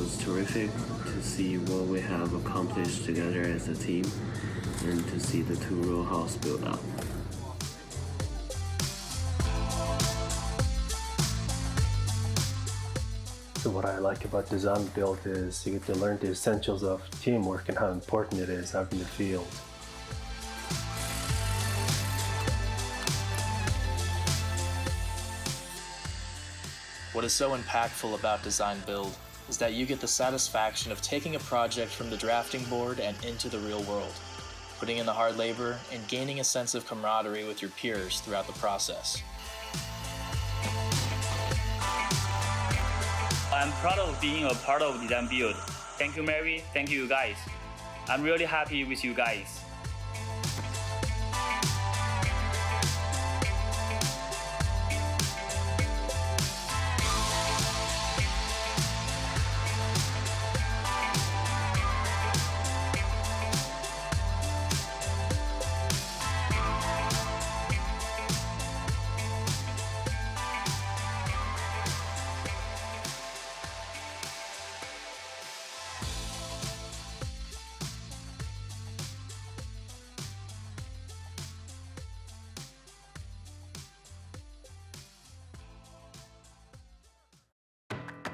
feels terrific to see what we have accomplished together as a team and to see the two-row house built up. So what I like about design build is you get to learn the essentials of teamwork and how important it is out in the field. What is so impactful about design build is that you get the satisfaction of taking a project from the drafting board and into the real world, putting in the hard labor and gaining a sense of camaraderie with your peers throughout the process. I'm proud of being a part of Design Build. Thank you, Mary. Thank you, guys. I'm really happy with you guys.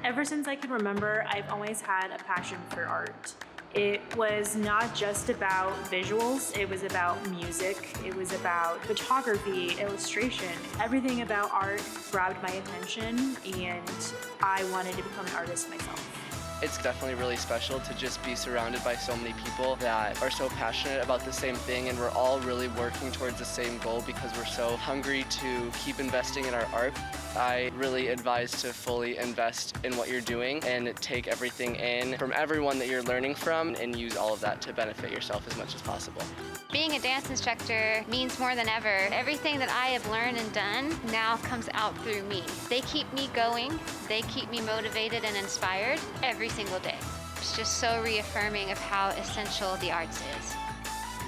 Ever since I can remember, I've always had a passion for art. It was not just about visuals, it was about music, it was about photography, illustration. Everything about art grabbed my attention and I wanted to become an artist myself. It's definitely really special to just be surrounded by so many people that are so passionate about the same thing, and we're all really working towards the same goal because we're so hungry to keep investing in our art. I really advise to fully invest in what you're doing and take everything in from everyone that you're learning from and use all of that to benefit yourself as much as possible. Being a dance instructor means more than ever. Everything that I have learned and done now comes out through me. They keep me going, they keep me motivated and inspired every single day. It's just so reaffirming of how essential the arts is.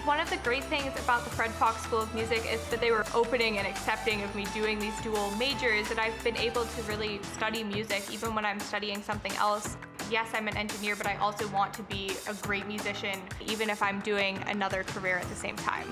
One of the great things about the Fred Fox School of Music is that they were opening and accepting of me doing these dual majors, and I've been able to really study music even when I'm studying something else. Yes, I'm an engineer, but I also want to be a great musician, even if I'm doing another career at the same time.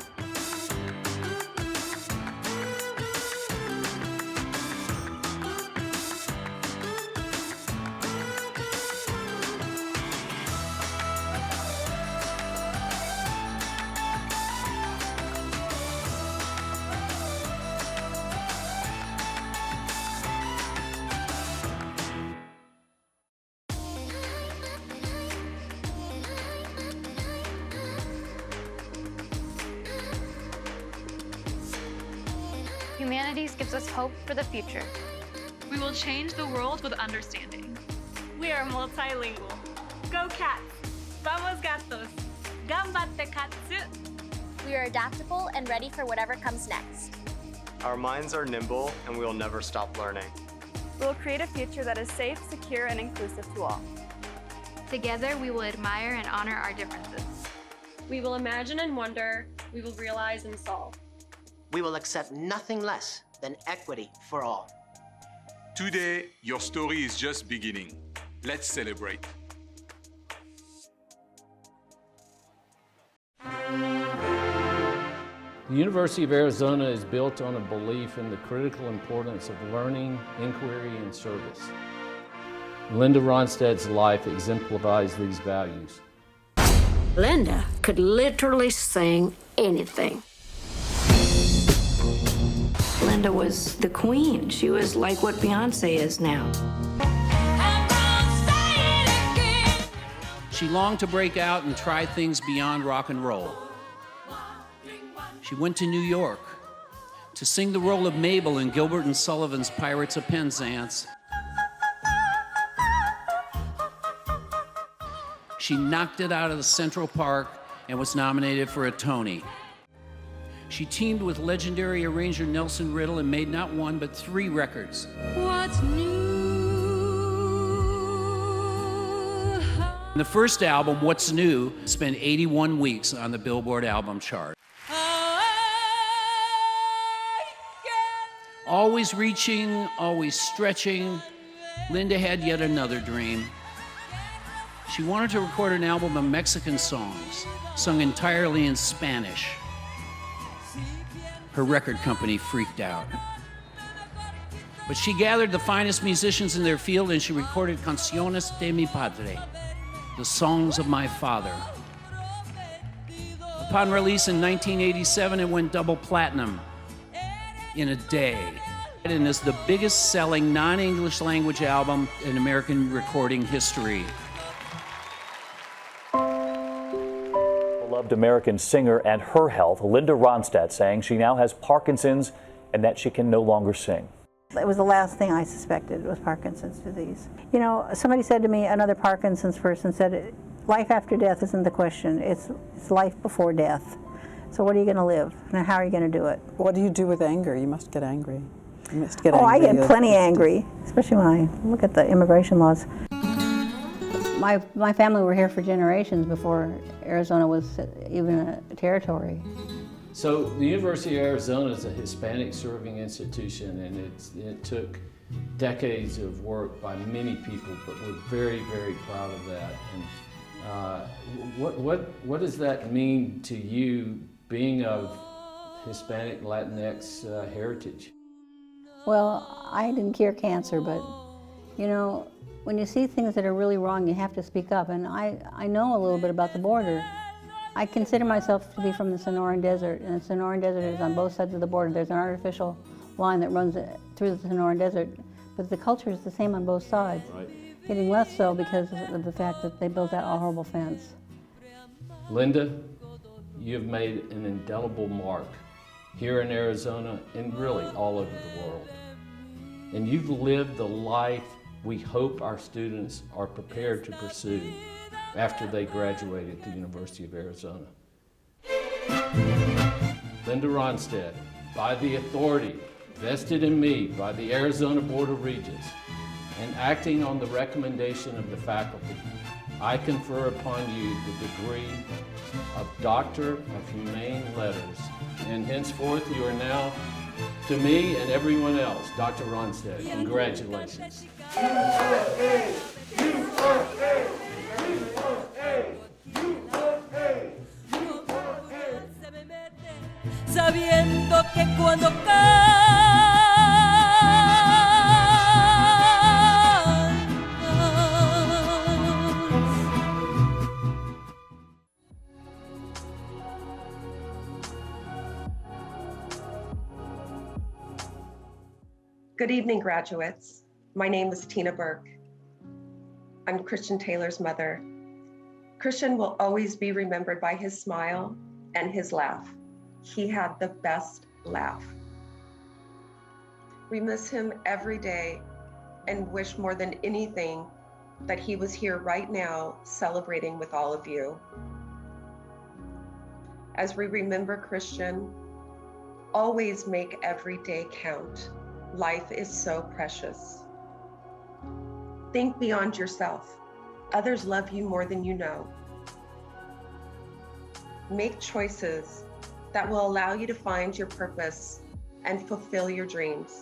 Humanities gives us hope for the future. We will change the world with understanding. We are multilingual. Go cats! Vamos gatos! Ganbatte katsu! We are adaptable and ready for whatever comes next. Our minds are nimble and we will never stop learning. We will create a future that is safe, secure, and inclusive to all. Together, we will admire and honor our differences. We will imagine and wonder. We will realize and solve. We will accept nothing less than equity for all. Today, your story is just beginning. Let's celebrate. The University of Arizona is built on a belief in the critical importance of learning, inquiry, and service. Linda Ronstadt's life exemplifies these values. Linda could literally sing anything. Linda was the queen. She was like what Beyonce is now. She longed to break out and try things beyond rock and roll. She went to New York to sing the role of Mabel in Gilbert and Sullivan's Pirates of Penzance. She knocked it out of the Central Park and was nominated for a Tony. She teamed with legendary arranger Nelson Riddle and made not one but 3 records. What's new? The first album, What's New, spent 81 weeks on the Billboard album chart. Always reaching, always stretching, Linda had yet another dream. She wanted to record an album of Mexican songs, sung entirely in Spanish. Her record company freaked out. But she gathered the finest musicians in their field and she recorded Canciones de mi Padre, the songs of my father. Upon release in 1987, it went double platinum in a day. And is the biggest selling non-English language album in American recording history. Beloved American singer and her health, Linda Ronstadt, saying she now has Parkinson's and that she can no longer sing. It was the last thing I suspected was Parkinson's disease. You know, somebody said to me, another Parkinson's person said, life after death isn't the question, it's life before death. So what are you going to live and how are you going to do it? What do you do with anger? You must get angry. You must get angry. I get You're plenty angry, especially when I look at the immigration laws. My family were here for generations before Arizona was even a territory. So the University of Arizona is a Hispanic serving institution, and it took decades of work by many people, but we're very, very proud of that. And what does that mean to you, being of Hispanic Latinx heritage? Well, I didn't cure cancer, but you know, when you see things that are really wrong, you have to speak up. And I know a little bit about the border. I consider myself to be from the Sonoran Desert, and the Sonoran Desert is on both sides of the border. There's an artificial line that runs through the Sonoran Desert, but the culture is the same on both sides. Right. Getting less so because of the fact that they built that horrible fence. Linda, you've made an indelible mark here in Arizona and really all over the world. And you've lived the life we hope our students are prepared to pursue after they graduate at the University of Arizona. Linda Ronstadt, by the authority vested in me by the Arizona Board of Regents, and acting on the recommendation of the faculty, I confer upon you the degree of Doctor of Humane Letters, and henceforth you are now, to me and everyone else, Dr. Ronstadt. Congratulations. Sabiendo que cuando Good evening, graduates. My name is Tina Burke. I'm Christian Taylor's mother. Christian will always be remembered by his smile and his laugh. He had the best laugh. We miss him every day and wish more than anything that he was here right now celebrating with all of you. As we remember Christian, always make every day count. Life is so precious. Think beyond yourself. Others love you more than you know. Make choices that will allow you to find your purpose and fulfill your dreams.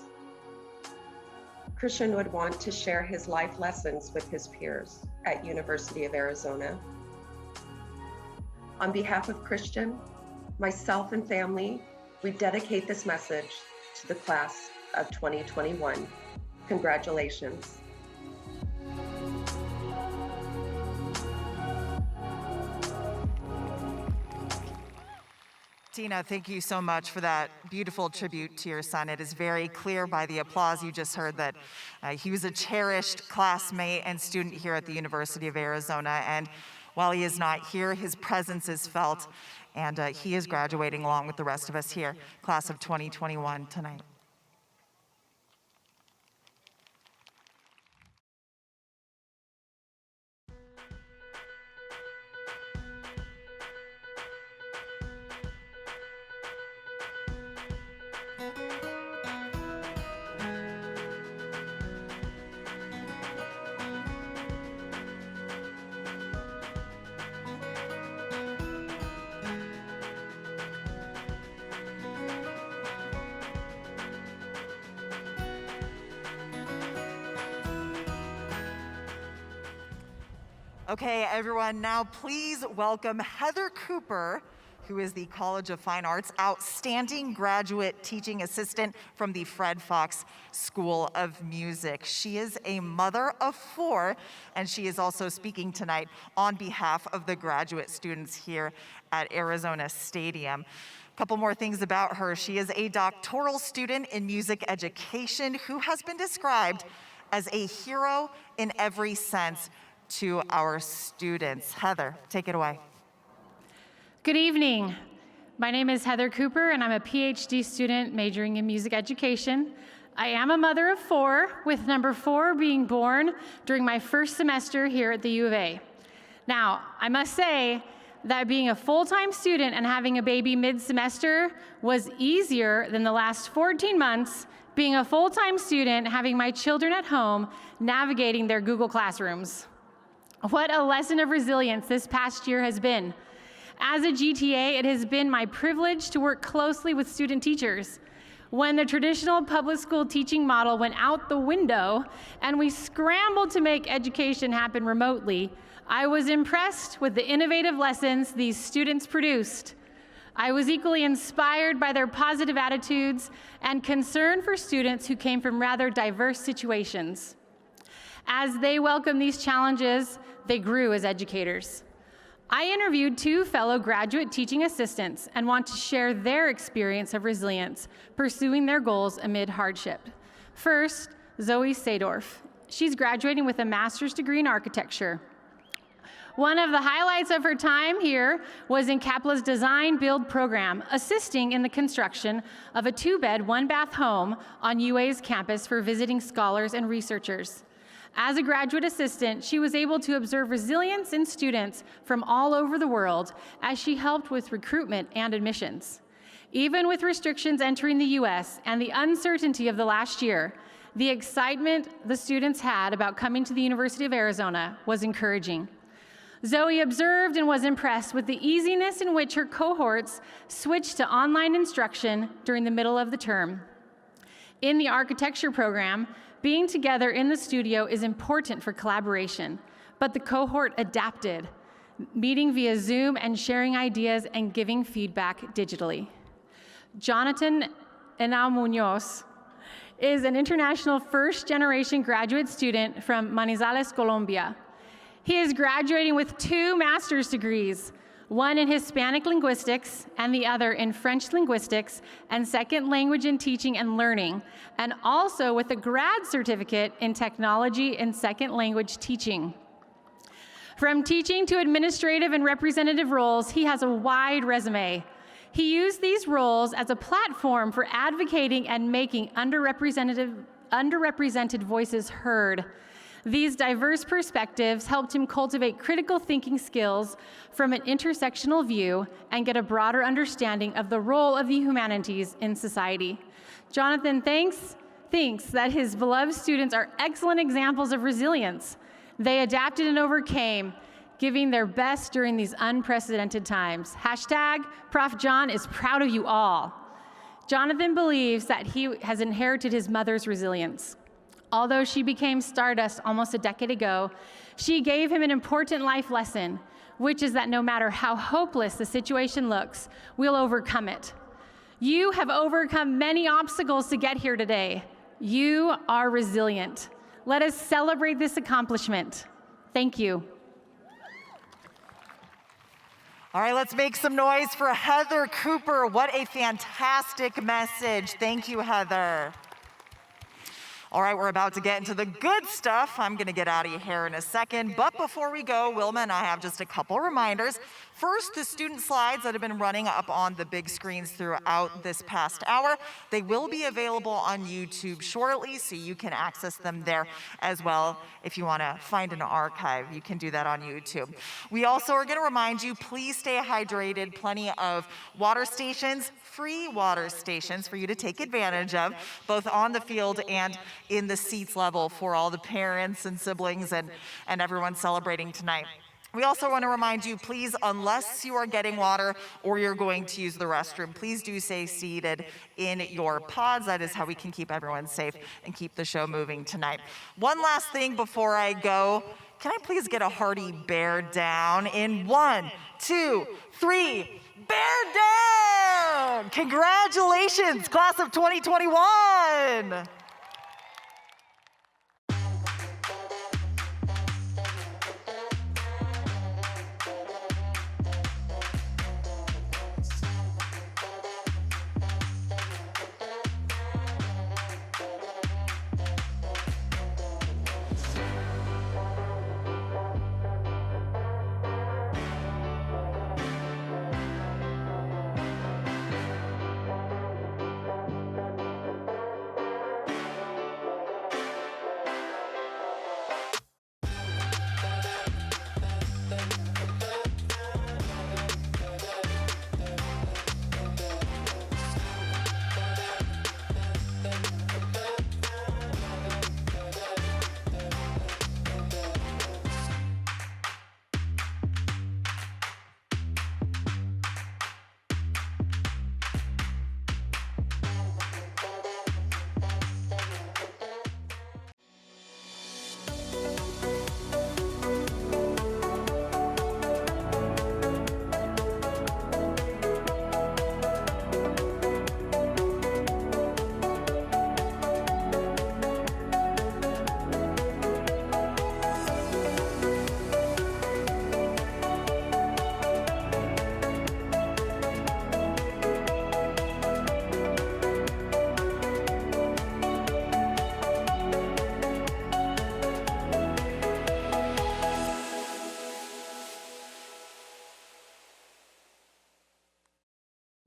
Christian would want to share his life lessons with his peers at University of Arizona. On behalf of Christian, myself and family, we dedicate this message to the class of 2021. Congratulations. Tina, thank you so much for that beautiful tribute to your son. It is very clear by the applause you just heard that he was a cherished classmate and student here at the University of Arizona. And while he is not here, his presence is felt, and he is graduating along with the rest of us here, class of 2021 tonight. Okay, everyone, now please welcome Heather Cooper, who is the College of Fine Arts Outstanding Graduate Teaching Assistant from the Fred Fox School of Music. She is a mother of 4, and she is also speaking tonight on behalf of the graduate students here at Arizona Stadium. A couple more things about her. She is a doctoral student in music education who has been described as a hero in every sense to our students. Heather, take it away. Good evening. My name is Heather Cooper, and I'm a PhD student majoring in music education. I am a mother of 4, with number 4 being born during my first semester here at the U of A. Now, I must say that being a full-time student and having a baby mid-semester was easier than the last 14 months being a full-time student, having my children at home, navigating their Google Classrooms. What a lesson of resilience this past year has been. As a GTA, it has been my privilege to work closely with student teachers. When the traditional public school teaching model went out the window and we scrambled to make education happen remotely, I was impressed with the innovative lessons these students produced. I was equally inspired by their positive attitudes and concern for students who came from rather diverse situations. As they welcomed these challenges, they grew as educators. I interviewed 2 fellow graduate teaching assistants and want to share their experience of resilience, pursuing their goals amid hardship. First, Zoe Sadorf. She's graduating with a master's degree in architecture. One of the highlights of her time here was in Capla's Design Build program, assisting in the construction of a 2-bed, 1-bath home on UA's campus for visiting scholars and researchers. As a graduate assistant, she was able to observe resilience in students from all over the world as she helped with recruitment and admissions. Even with restrictions entering the US and the uncertainty of the last year, the excitement the students had about coming to the University of Arizona was encouraging. Zoe observed and was impressed with the easiness in which her cohorts switched to online instruction during the middle of the term. In the architecture program, being together in the studio is important for collaboration, but the cohort adapted, meeting via Zoom and sharing ideas and giving feedback digitally. Jonathan Henao Munoz is an international first-generation graduate student from Manizales, Colombia. He is graduating with 2 master's degrees, one in Hispanic linguistics and the other in French linguistics and second language in teaching and learning, and also with a grad certificate in technology and second language teaching. From teaching to administrative and representative roles, he has a wide resume. He used these roles as a platform for advocating and making underrepresented voices heard. These diverse perspectives helped him cultivate critical thinking skills from an intersectional view and get a broader understanding of the role of the humanities in society. Jonathan thinks that his beloved students are excellent examples of resilience. They adapted and overcame, giving their best during these unprecedented times. Hashtag Prof. John is proud of you all. Jonathan believes that he has inherited his mother's resilience. Although she became stardust almost a decade ago, she gave him an important life lesson, which is that no matter how hopeless the situation looks, we'll overcome it. You have overcome many obstacles to get here today. You are resilient. Let us celebrate this accomplishment. Thank you. All right, let's make some noise for Heather Cooper. What a fantastic message. Thank you, Heather. All right, we're about to get into the good stuff. I'm going to get out of your hair in a second. But before we go, Wilma and I have just a couple reminders. First, the student slides that have been running up on the big screens throughout this past hour, they will be available on YouTube shortly, so you can access them there as well. If you want to find an archive, you can do that on YouTube. We also are going to remind you, please stay hydrated. Plenty of water stations, free water stations for you to take advantage of, both on the field and in the seats level for all the parents and siblings and everyone celebrating tonight. We also want to remind you, please, unless you are getting water or you're going to use the restroom, please do stay seated in your pods. That is how we can keep everyone safe and keep the show moving tonight. One last thing before I go. Can I please get a hearty bear down in 1, 2, 3, bear down! Congratulations, class of 2021!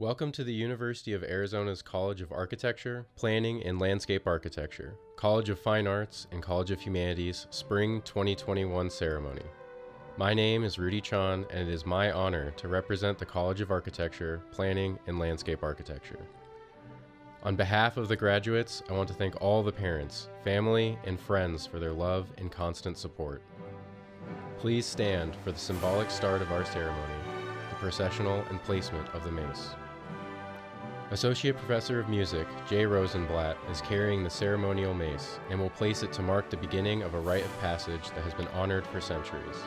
Welcome to the University of Arizona's College of Architecture, Planning, and Landscape Architecture, College of Fine Arts, and College of Humanities Spring 2021 ceremony. My name is Rudy Chan, and it is my honor to represent the College of Architecture, Planning, and Landscape Architecture. On behalf of the graduates, I want to thank all the parents, family, and friends for their love and constant support. Please stand for the symbolic start of our ceremony, the processional and placement of the mace. Associate Professor of Music, Jay Rosenblatt, is carrying the ceremonial mace and will place it to mark the beginning of a rite of passage that has been honored for centuries.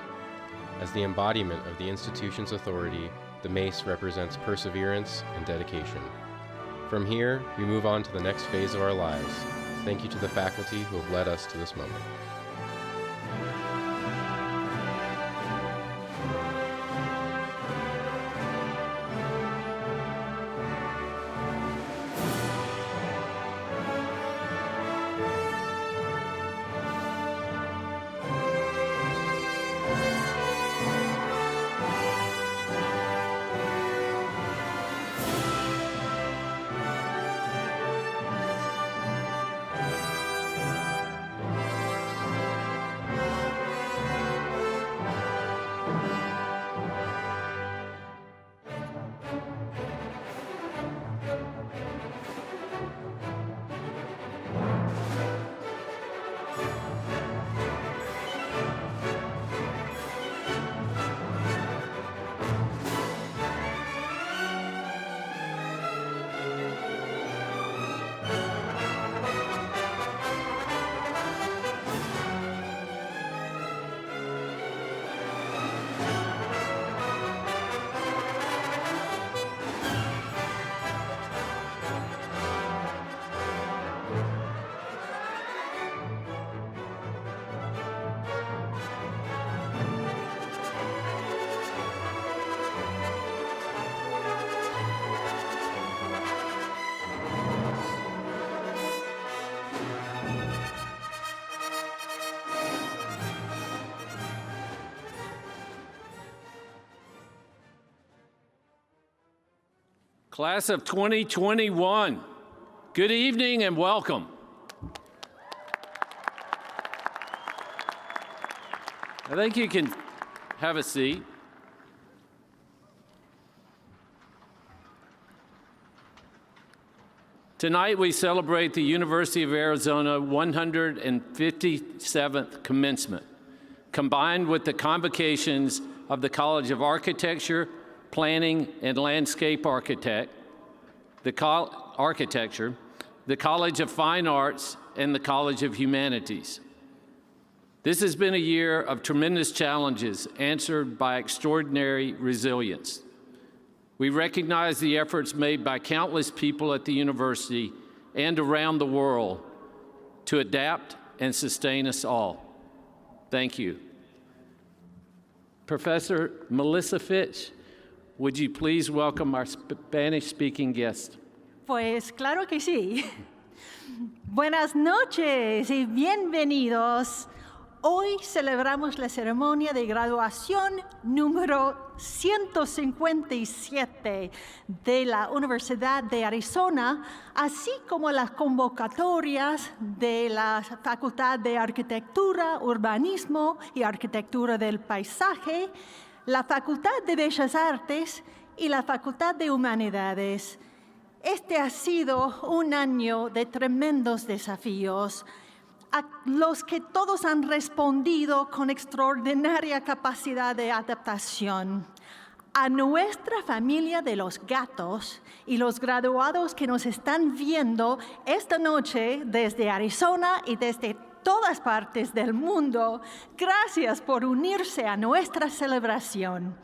As the embodiment of the institution's authority, the mace represents perseverance and dedication. From here, we move on to the next phase of our lives. Thank you to the faculty who have led us to this moment. Class of 2021, good evening and welcome. I think you can have a seat. Tonight we celebrate the University of Arizona 157th commencement, combined with the convocations of the College of Architecture, Planning, and Landscape Architecture, the College of Fine Arts, and the College of Humanities. This has been a year of tremendous challenges answered by extraordinary resilience. We recognize the efforts made by countless people at the university and around the world to adapt and sustain us all. Thank you. Professor Melissa Fitch, would you please welcome our Spanish-speaking guest? Pues claro que sí. Buenas noches y bienvenidos. Hoy celebramos la ceremonia de graduación número 157 de la Universidad de Arizona, así como las convocatorias de la Facultad de Arquitectura, Urbanismo y Arquitectura del Paisaje, la Facultad de Bellas Artes y la Facultad de Humanidades. Este ha sido un año de tremendos desafíos, a los que todos han respondido con extraordinaria capacidad de adaptación. A nuestra familia de los gatos y los graduados que nos están viendo esta noche desde Arizona y desde todas partes del mundo, gracias por unirse a nuestra celebración.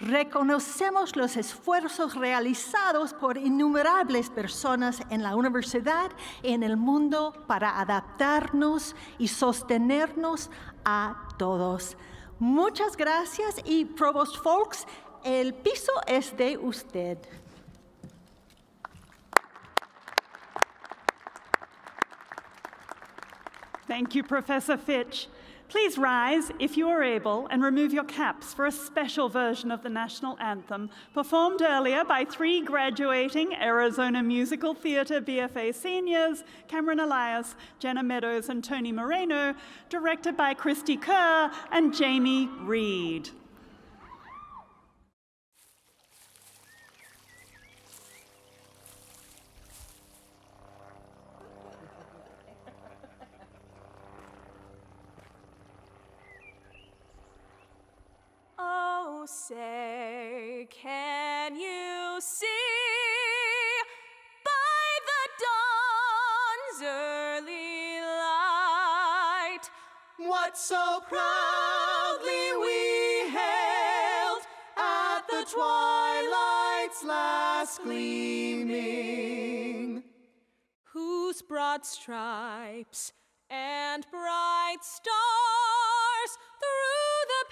Reconocemos los esfuerzos realizados por innumerables personas en la universidad y en el mundo para adaptarnos y sostenernos a todos. Muchas gracias y Provost Folks, el piso es de usted. Thank you, Professor Fitch. Please rise, if you are able, and remove your caps for a special version of the national anthem performed earlier by 3 graduating Arizona Musical Theater BFA seniors, Cameron Elias, Jenna Meadows, and Tony Moreno, directed by Christy Kerr and Jamie Reed. Oh, say, can you see by the dawn's early light what so proudly we hailed at the twilight's last gleaming, whose broad stripes and bright stars through the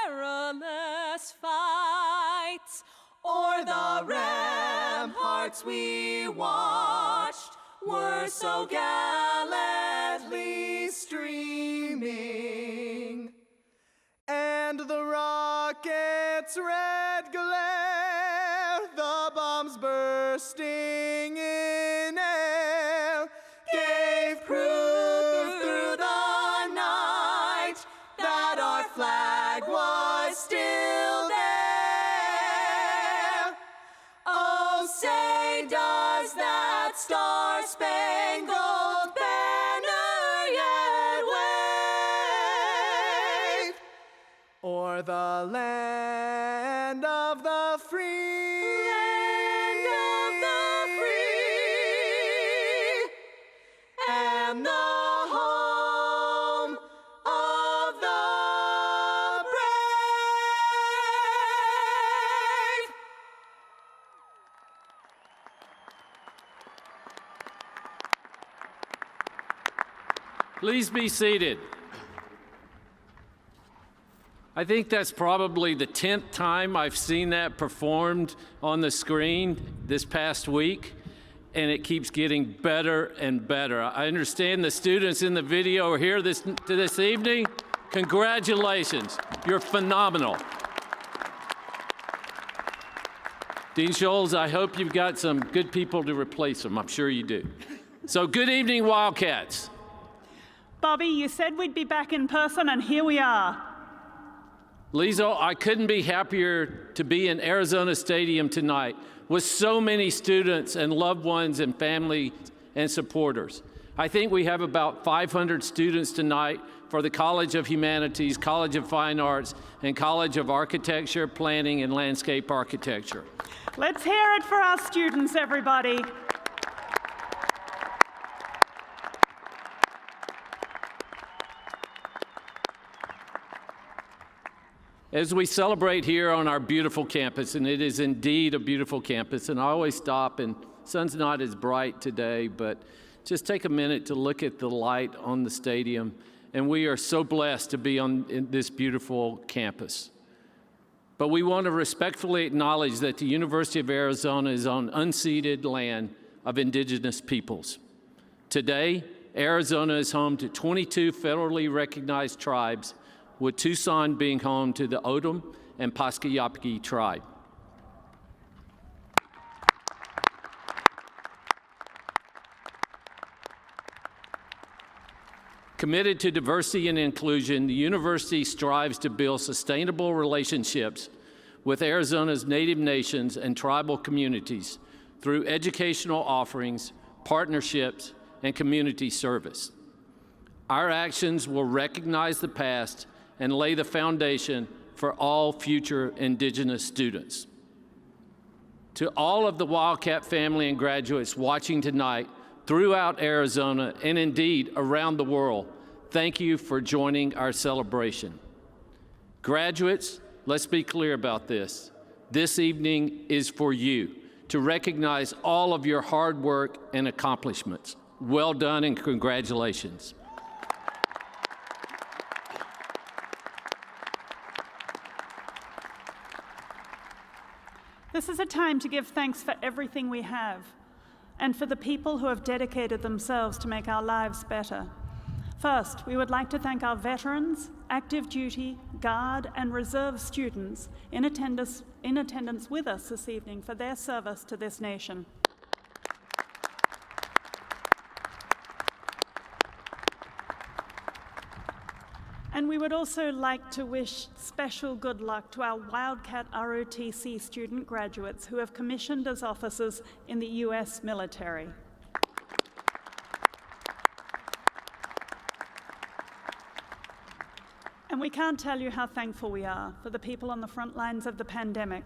perilous fights o'er the ramparts we watched were so gallantly streaming, and the rocket's red glare, the bombs bursting in air, gave proof through the night that our flag was still there. Oh, say, does that star-spangled banner yet wave o'er the land of the free? Land of the free and the home of the brave. Please be seated. I think that's probably the 10th time I've seen that performed on the screen this past week, and it keeps getting better and better. I understand the students in the video are here this evening. Congratulations, you're phenomenal. Dean Scholes, I hope you've got some good people to replace them. I'm sure you do. So good evening, Wildcats. Bobby, you said we'd be back in person, and here we are. Lizo, I couldn't be happier to be in Arizona Stadium tonight with so many students and loved ones and family and supporters. I think we have about 500 students tonight for the College of Humanities, College of Fine Arts, and College of Architecture, Planning, and Landscape Architecture. Let's hear it for our students, everybody. As we celebrate here on our beautiful campus, and it is indeed a beautiful campus, and I always stop, and sun's not as bright today, but just take a minute to look at the light on the stadium, and we are so blessed to be on this beautiful campus. But we want to respectfully acknowledge that the University of Arizona is on unceded land of indigenous peoples. Today, Arizona is home to 22 federally recognized tribes, with Tucson being home to the O'odham and Pasquayapaqui tribe. Committed to diversity and inclusion, the university strives to build sustainable relationships with Arizona's Native nations and tribal communities through educational offerings, partnerships, and community service. Our actions will recognize the past and lay the foundation for all future Indigenous students. To all of the Wildcat family and graduates watching tonight throughout Arizona and indeed around the world, thank you for joining our celebration. Graduates, let's be clear about this. This evening is for you to recognize all of your hard work and accomplishments. Well done and congratulations. This is a time to give thanks for everything we have and for the people who have dedicated themselves to make our lives better. First, we would like to thank our veterans, active duty, Guard, and Reserve students in attendance with us this evening for their service to this nation. And we would also like to wish special good luck to our Wildcat ROTC student graduates who have commissioned as officers in the U.S. military. And we can't tell you how thankful we are for the people on the front lines of the pandemic,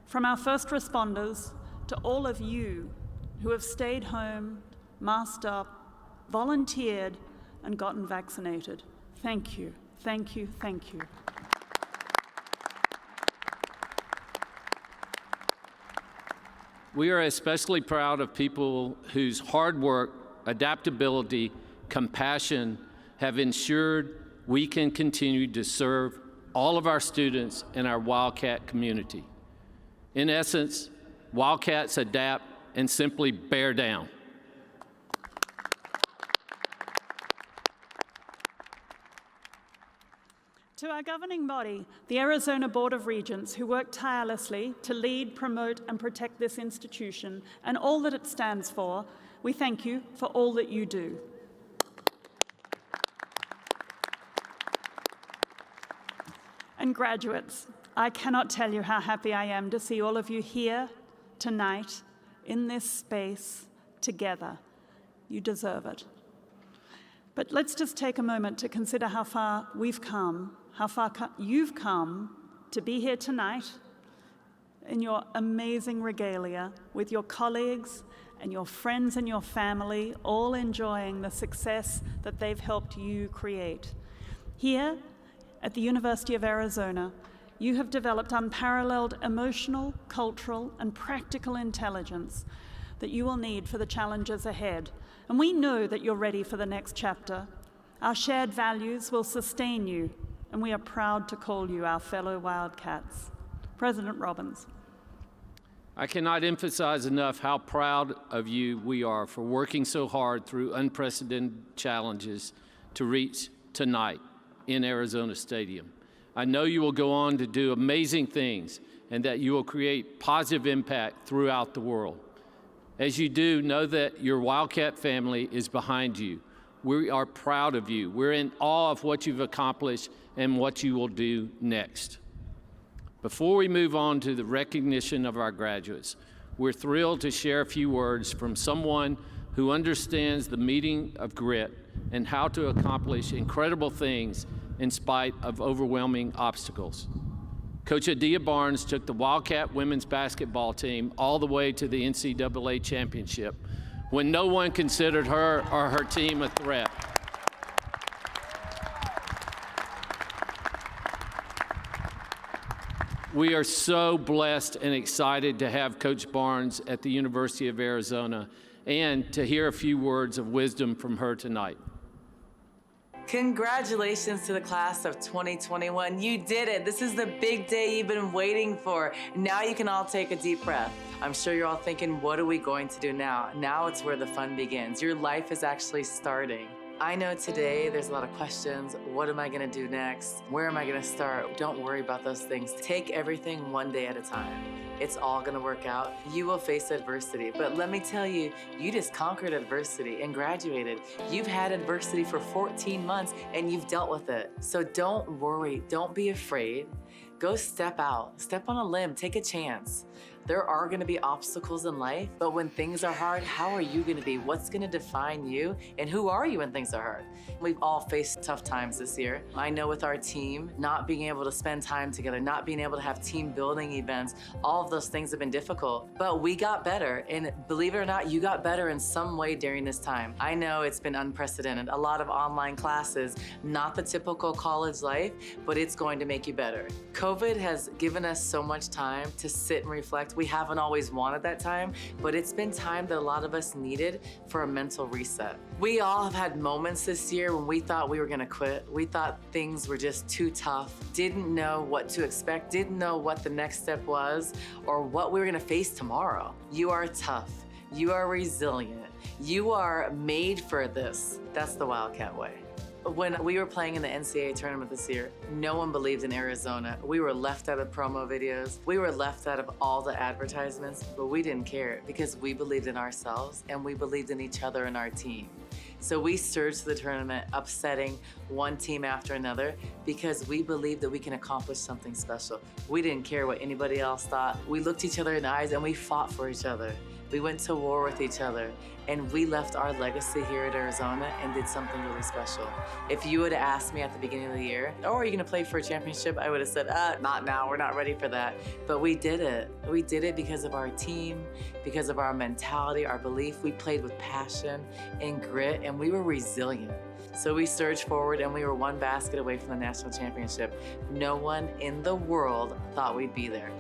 from our first responders to all of you who have stayed home, masked up, volunteered, and gotten vaccinated. Thank you. Thank you, thank you. We are especially proud of people whose hard work, adaptability, compassion have ensured we can continue to serve all of our students in our Wildcat community. In essence, Wildcats adapt and simply bear down. To our governing body, the Arizona Board of Regents, who work tirelessly to lead, promote, and protect this institution and all that it stands for, we thank you for all that you do. And graduates, I cannot tell you how happy I am to see all of you here tonight in this space together. You deserve it. But let's just take a moment to consider how far we've come, how far you've come to be here tonight in your amazing regalia with your colleagues and your friends and your family, all enjoying the success that they've helped you create. Here at the University of Arizona, you have developed unparalleled emotional, cultural, and practical intelligence that you will need for the challenges ahead. And we know that you're ready for the next chapter. Our shared values will sustain you, and we are proud to call you our fellow Wildcats. President Robbins. I cannot emphasize enough how proud of you we are for working so hard through unprecedented challenges to reach tonight in Arizona Stadium. I know you will go on to do amazing things and that you will create positive impact throughout the world. As you do, know that your Wildcat family is behind you. We are proud of you. We're in awe of what you've accomplished and what you will do next. Before we move on to the recognition of our graduates, we're thrilled to share a few words from someone who understands the meaning of grit and how to accomplish incredible things in spite of overwhelming obstacles. Coach Adia Barnes took the Wildcat women's basketball team all the way to the NCAA championship when no one considered her or her team a threat. We are so blessed and excited to have Coach Barnes at the University of Arizona and to hear a few words of wisdom from her tonight. Congratulations to the class of 2021. You did it. This is the big day you've been waiting for. Now you can all take a deep breath. I'm sure you're all thinking, what are we going to do now? Now it's where the fun begins. Your life is actually starting. I know today there's a lot of questions. What am I gonna do next? Where am I gonna start? Don't worry about those things. Take everything one day at a time. It's all gonna work out. You will face adversity, but let me tell you, you just conquered adversity and graduated. You've had adversity for 14 months and you've dealt with it. So don't worry, don't be afraid. Go step out, step on a limb, take a chance. There are gonna be obstacles in life, but when things are hard, how are you gonna be? What's gonna define you? And who are you when things are hard? We've all faced tough times this year. I know with our team, not being able to spend time together, not being able to have team building events, all of those things have been difficult, but we got better. And believe it or not, you got better in some way during this time. I know it's been unprecedented. A lot of online classes, not the typical college life, but it's going to make you better. COVID has given us so much time to sit and reflect. We haven't always wanted that time, but it's been time that a lot of us needed for a mental reset. We all have had moments this year when we thought we were gonna quit. We thought things were just too tough, didn't know what to expect, didn't know what the next step was or what we were gonna face tomorrow. You are tough, you are resilient, you are made for this. That's the Wildcat way. When we were playing in the NCAA tournament this year, no one believed in Arizona. We were left out of promo videos. We were left out of all the advertisements, but we didn't care because we believed in ourselves and we believed in each other and our team. So we surged to the tournament, upsetting one team after another because we believed that we can accomplish something special. We didn't care what anybody else thought. We looked each other in the eyes and we fought for each other. We went to war with each other and we left our legacy here at Arizona and did something really special. If you would have asked me at the beginning of the year, oh, are you gonna play for a championship? I would have said, not now, we're not ready for that. But we did it. We did it because of our team, because of our mentality, our belief. We played with passion and grit and we were resilient. So we surged forward and we were one basket away from the national championship. No one in the world thought we'd be there.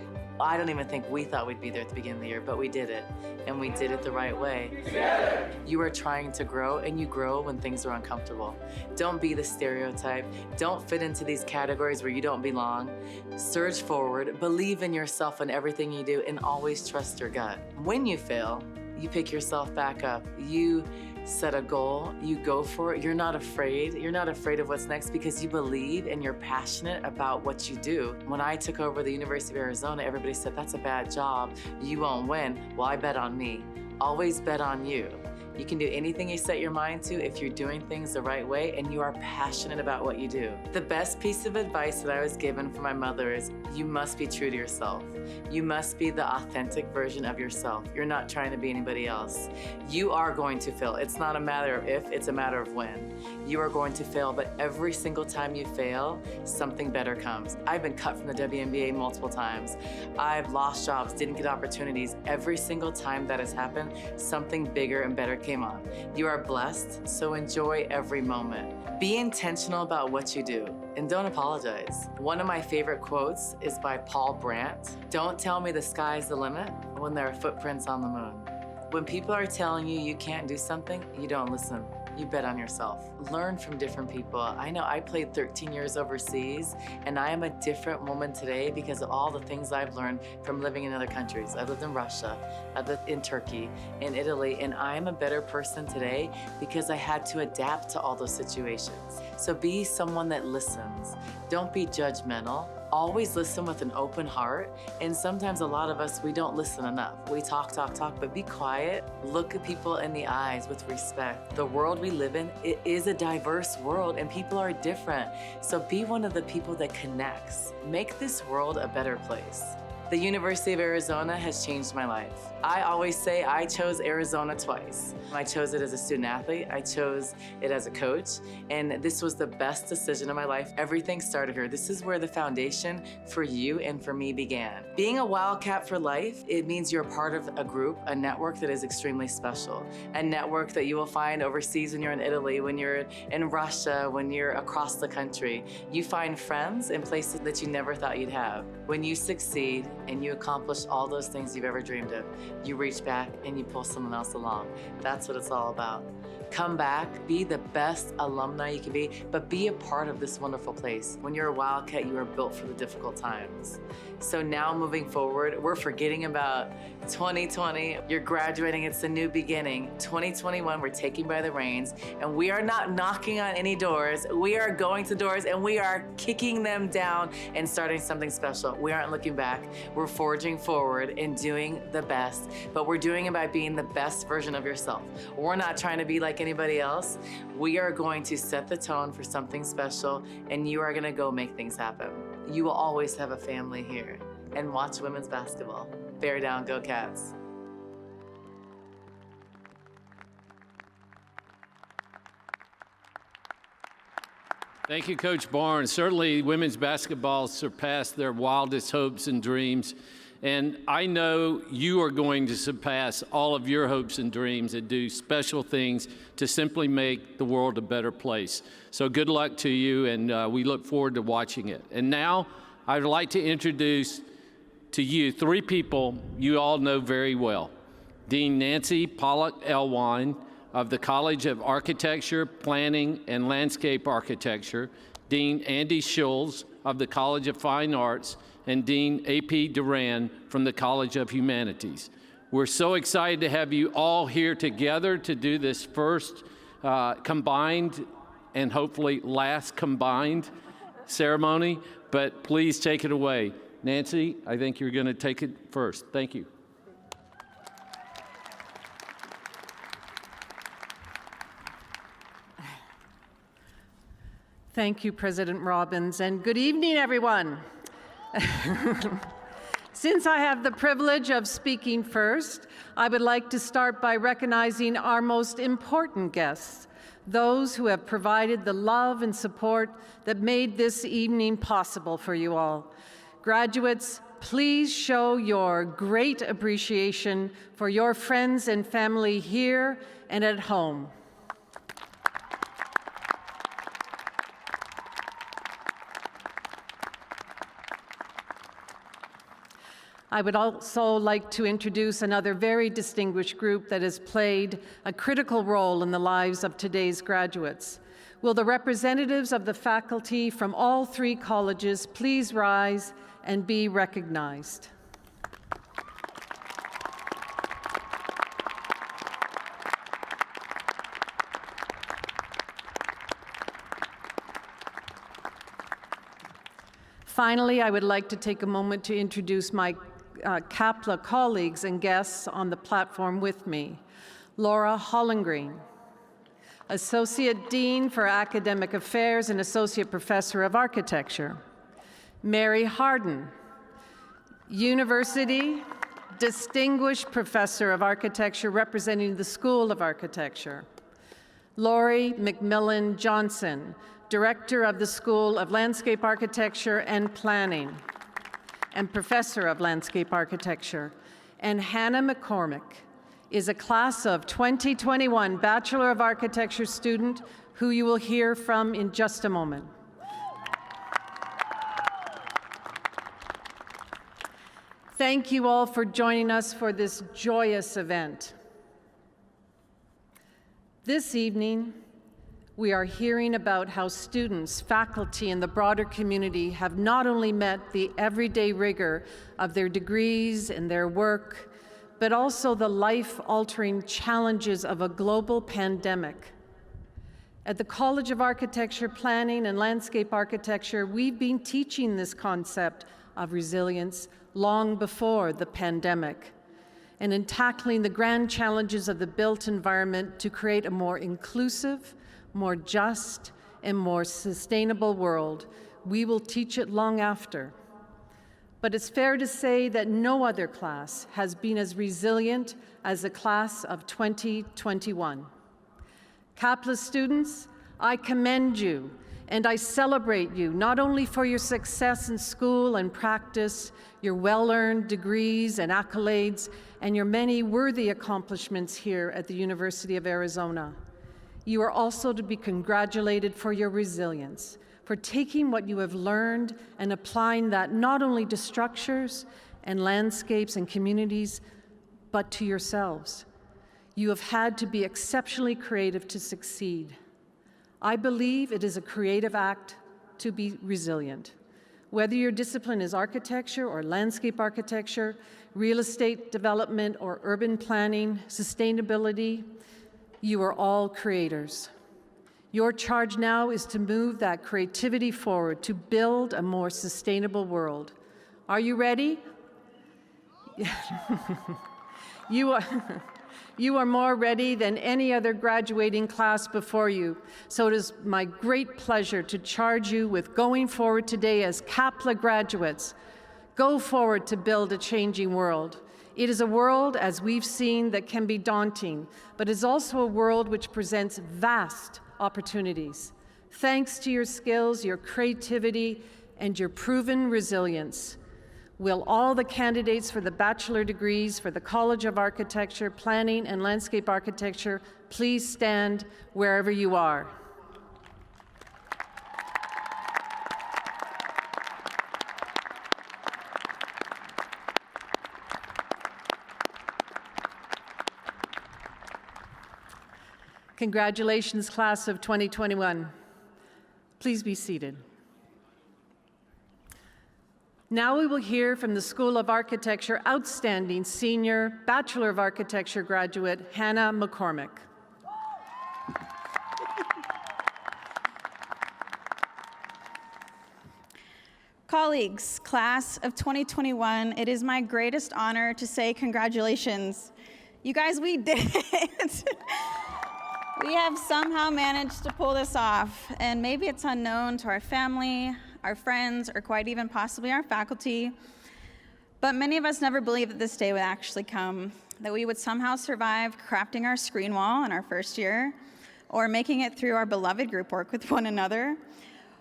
I don't even think we thought we'd be there at the beginning of the year, but we did it, and we did it the right way. Together. You are trying to grow, and you grow when things are uncomfortable. Don't be the stereotype. Don't fit into these categories where you don't belong. Surge forward, believe in yourself and everything you do, and always trust your gut. When you fail, you pick yourself back up. You set a goal, you go for it, you're not afraid. You're not afraid of what's next because you believe and you're passionate about what you do. When I took over the University of Arizona, everybody said, that's a bad job, you won't win. Well, I bet on me. Always bet on you. You can do anything you set your mind to if you're doing things the right way and you are passionate about what you do. The best piece of advice that I was given from my mother is you must be true to yourself. You must be the authentic version of yourself. You're not trying to be anybody else. You are going to fail. It's not a matter of if, it's a matter of when. You are going to fail, but every single time you fail, something better comes. I've been cut from the WNBA multiple times. I've lost jobs, didn't get opportunities. Every single time that has happened, something bigger and better came on. You are blessed, so enjoy every moment. Be intentional about what you do and don't apologize. One of my favorite quotes is by Paul Brandt. Don't tell me the sky's the limit when there are footprints on the moon. When people are telling you you can't do something, you don't listen. You bet on yourself. Learn from different people. I know I played 13 years overseas and I am a different woman today because of all the things I've learned from living in other countries. I lived in Russia, I lived in Turkey, in Italy, and I am a better person today because I had to adapt to all those situations. So be someone that listens. Don't be judgmental. Always listen with an open heart. And sometimes a lot of us, we don't listen enough. We talk, but be quiet. Look at people in the eyes with respect. The world we live in, it is a diverse world and people are different. So be one of the people that connects. Make this world a better place. The University of Arizona has changed my life. I always say I chose Arizona twice. I chose it as a student athlete, I chose it as a coach, and this was the best decision of my life. Everything started here. This is where the foundation for you and for me began. Being a Wildcat for life, it means you're a part of a group, a network that is extremely special. A network that you will find overseas when you're in Italy, when you're in Russia, when you're across the country. You find friends in places that you never thought you'd have. When you succeed and you accomplish all those things you've ever dreamed of, you reach back and you pull someone else along. That's what it's all about. Come back, be the best alumni you can be, but be a part of this wonderful place. When you're a Wildcat, you are built for the difficult times. So now moving forward, we're forgetting about 2020. You're graduating, it's a new beginning. 2021, we're taking by the reins, and we are not knocking on any doors. We are going to doors and we are kicking them down and starting something special. We aren't looking back. We're forging forward and doing the best, but we're doing it by being the best version of yourself. We're not trying to be like anybody else. We are going to set the tone for something special, and you are gonna go make things happen. You will always have a family here. And watch women's basketball. Bear down, go Cats. Thank you, Coach Barnes. Certainly, women's basketball surpassed their wildest hopes and dreams. And I know you are going to surpass all of your hopes and dreams and do special things to simply make the world a better place. So good luck to you, and we look forward to watching it. And now, I'd like to introduce to you three people you all know very well. Dean Nancy Pollock Elwine of the College of Architecture, Planning, and Landscape Architecture, Dean Andy Schulz of the College of Fine Arts, and Dean A.P. Duran from the College of Humanities. We're so excited to have you all here together to do this first combined and hopefully last combined ceremony, but please take it away. Nancy, I think you're going to take it first. Thank you. Thank you, President Robbins, and good evening, everyone. Since I have the privilege of speaking first, I would like to start by recognizing our most important guests, those who have provided the love and support that made this evening possible for you all. Graduates, please show your great appreciation for your friends and family here and at home. I would also like to introduce another very distinguished group that has played a critical role in the lives of today's graduates. Will the representatives of the faculty from all three colleges please rise and be recognized? Finally, I would like to take a moment to introduce my CAPLA colleagues and guests on the platform with me. Laura Hollengreen, Associate Dean for Academic Affairs and Associate Professor of Architecture. Mary Harden, University Distinguished Professor of Architecture representing the School of Architecture. Lori McMillan Johnson, Director of the School of Landscape Architecture and Planning and Professor of Landscape Architecture. And Hannah McCormick is a class of 2021 Bachelor of Architecture student who you will hear from in just a moment. Thank you all for joining us for this joyous event. This evening, we are hearing about how students, faculty, and the broader community have not only met the everyday rigor of their degrees and their work, but also the life-altering challenges of a global pandemic. At the College of Architecture, Planning, and Landscape Architecture, we've been teaching this concept of resilience long before the pandemic, and in tackling the grand challenges of the built environment to create a more inclusive, more just, and more sustainable world, we will teach it long after. But it's fair to say that no other class has been as resilient as the class of 2021. CAPLA students, I commend you and I celebrate you not only for your success in school and practice, your well-earned degrees and accolades, and your many worthy accomplishments here at the University of Arizona. You are also to be congratulated for your resilience, for taking what you have learned and applying that not only to structures and landscapes and communities, but to yourselves. You have had to be exceptionally creative to succeed. I believe it is a creative act to be resilient. Whether your discipline is architecture or landscape architecture, real estate development or urban planning, sustainability, you are all creators. Your charge now is to move that creativity forward to build a more sustainable world. Are you ready? You are more ready than any other graduating class before you. So it is my great pleasure to charge you with going forward today as CAPLA graduates. Go forward to build a changing world. It is a world, as we've seen, that can be daunting, but is also a world which presents vast opportunities. Thanks to your skills, your creativity, and your proven resilience, will all the candidates for the bachelor degrees for the College of Architecture, Planning, and Landscape Architecture please stand wherever you are. Congratulations, class of 2021. Please be seated. Now we will hear from the School of Architecture outstanding senior Bachelor of Architecture graduate, Hannah McCormick. Colleagues, class of 2021, it is my greatest honor to say congratulations. You guys, we did it. We have somehow managed to pull this off, and maybe it's unknown to our family, our friends, or quite even possibly our faculty, but many of us never believed that this day would actually come, that we would somehow survive crafting our screen wall in our first year, or making it through our beloved group work with one another,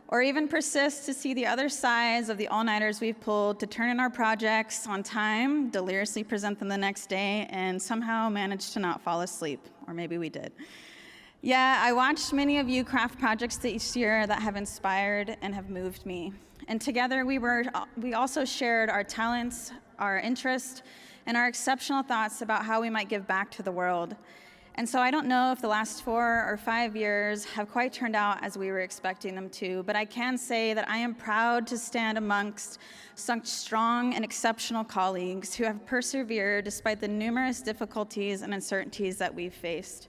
or even persist to see the other sides of the all-nighters we've pulled to turn in our projects on time, deliriously present them the next day, and somehow manage to not fall asleep, or maybe we did. Yeah, I watched many of you craft projects this year that have inspired and have moved me. And together we also shared our talents, our interests, and our exceptional thoughts about how we might give back to the world. And so I don't know if the last 4 or 5 years have quite turned out as we were expecting them to, but I can say that I am proud to stand amongst such strong and exceptional colleagues who have persevered despite the numerous difficulties and uncertainties that we've faced.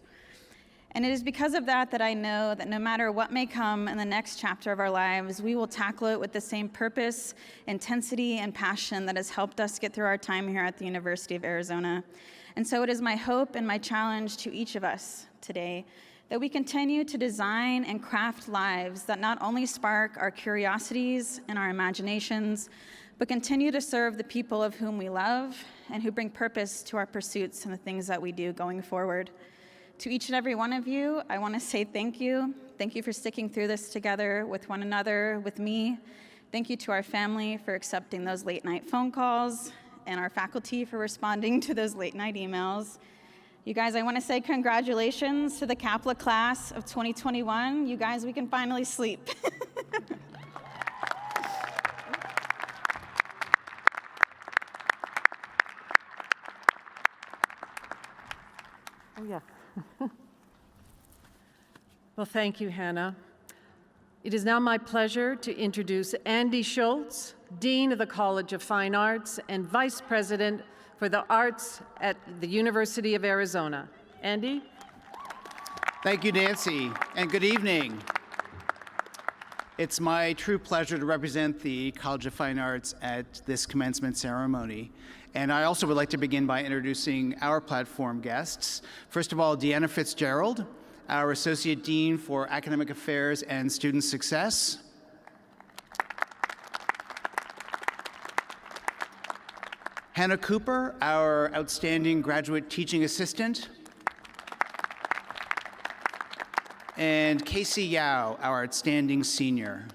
And it is because of that that I know that no matter what may come in the next chapter of our lives, we will tackle it with the same purpose, intensity, and passion that has helped us get through our time here at the University of Arizona. And so it is my hope and my challenge to each of us today that we continue to design and craft lives that not only spark our curiosities and our imaginations, but continue to serve the people of whom we love and who bring purpose to our pursuits and the things that we do going forward. To each and every one of you, I want to say thank you. Thank you for sticking through this together with one another, with me. Thank you to our family for accepting those late night phone calls and our faculty for responding to those late night emails. You guys, I want to say congratulations to the CAPLA class of 2021. You guys, we can finally sleep. Oh, yeah. Well, thank you, Hannah. It is now my pleasure to introduce Andy Schultz, Dean of the College of Fine Arts and Vice President for the Arts at the University of Arizona. Andy? Thank you, Nancy, and good evening. It's my true pleasure to represent the College of Fine Arts at this commencement ceremony. And I also would like to begin by introducing our platform guests. First of all, Deanna Fitzgerald, our Associate Dean for Academic Affairs and Student Success. Hannah Cooper, our outstanding graduate teaching assistant. And Casey Yao, our outstanding senior.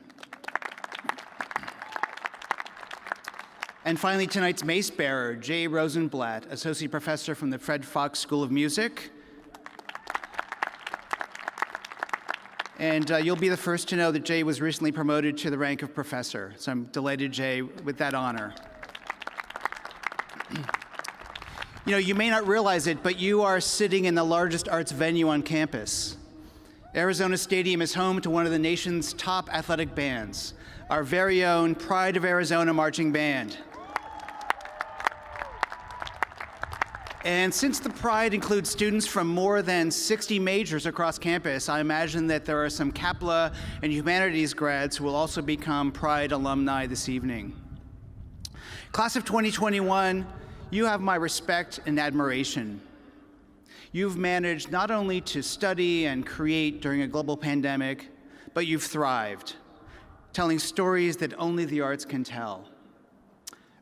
And finally, tonight's mace bearer, Jay Rosenblatt, associate professor from the Fred Fox School of Music. And you'll be the first to know that Jay was recently promoted to the rank of professor. So I'm delighted, Jay, with that honor. You know, you may not realize it, but you are sitting in the largest arts venue on campus. Arizona Stadium is home to one of the nation's top athletic bands, our very own Pride of Arizona Marching Band. And since the Pride includes students from more than 60 majors across campus, I imagine that there are some Kapla and humanities grads who will also become Pride alumni this evening. Class of 2021, you have my respect and admiration. You've managed not only to study and create during a global pandemic, but you've thrived, telling stories that only the arts can tell.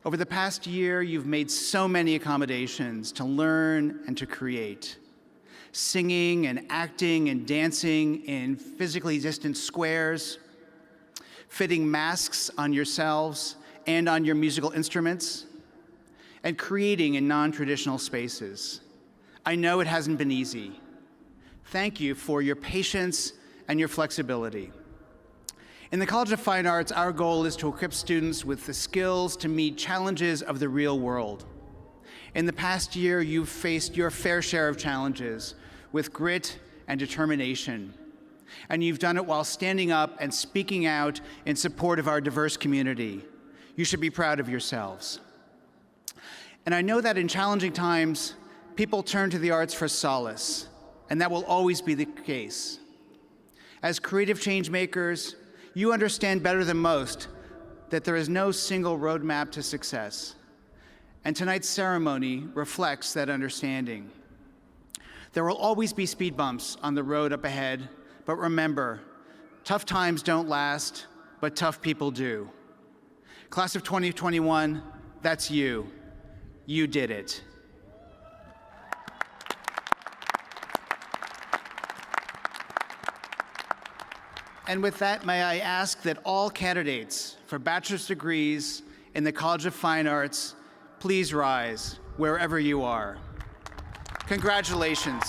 Over the past year, you've made so many accommodations to learn and to create. Singing and acting and dancing in physically distant squares, fitting masks on yourselves and on your musical instruments, and creating in non-traditional spaces. I know it hasn't been easy. Thank you for your patience and your flexibility. In the College of Fine Arts, our goal is to equip students with the skills to meet challenges of the real world. In the past year, you've faced your fair share of challenges with grit and determination. And you've done it while standing up and speaking out in support of our diverse community. You should be proud of yourselves. And I know that in challenging times, people turn to the arts for solace, and that will always be the case. As creative change makers, you understand better than most that there is no single roadmap to success. And tonight's ceremony reflects that understanding. There will always be speed bumps on the road up ahead, but remember, tough times don't last, but tough people do. Class of 2021, that's you. You did it. And with that, may I ask that all candidates for bachelor's degrees in the College of Fine Arts please rise wherever you are. Congratulations.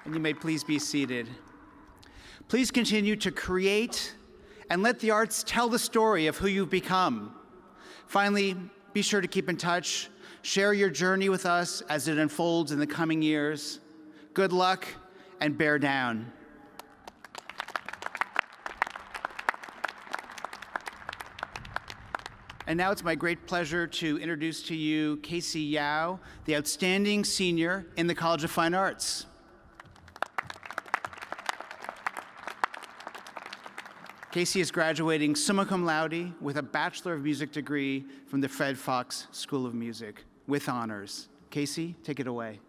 And you may please be seated. Please continue to create and let the arts tell the story of who you've become. Finally, be sure to keep in touch. Share your journey with us as it unfolds in the coming years. Good luck and bear down. And now it's my great pleasure to introduce to you Casey Yao, the outstanding senior in the College of Fine Arts. Casey is graduating summa cum laude with a Bachelor of Music degree from the Fred Fox School of Music with honors. Casey, take it away.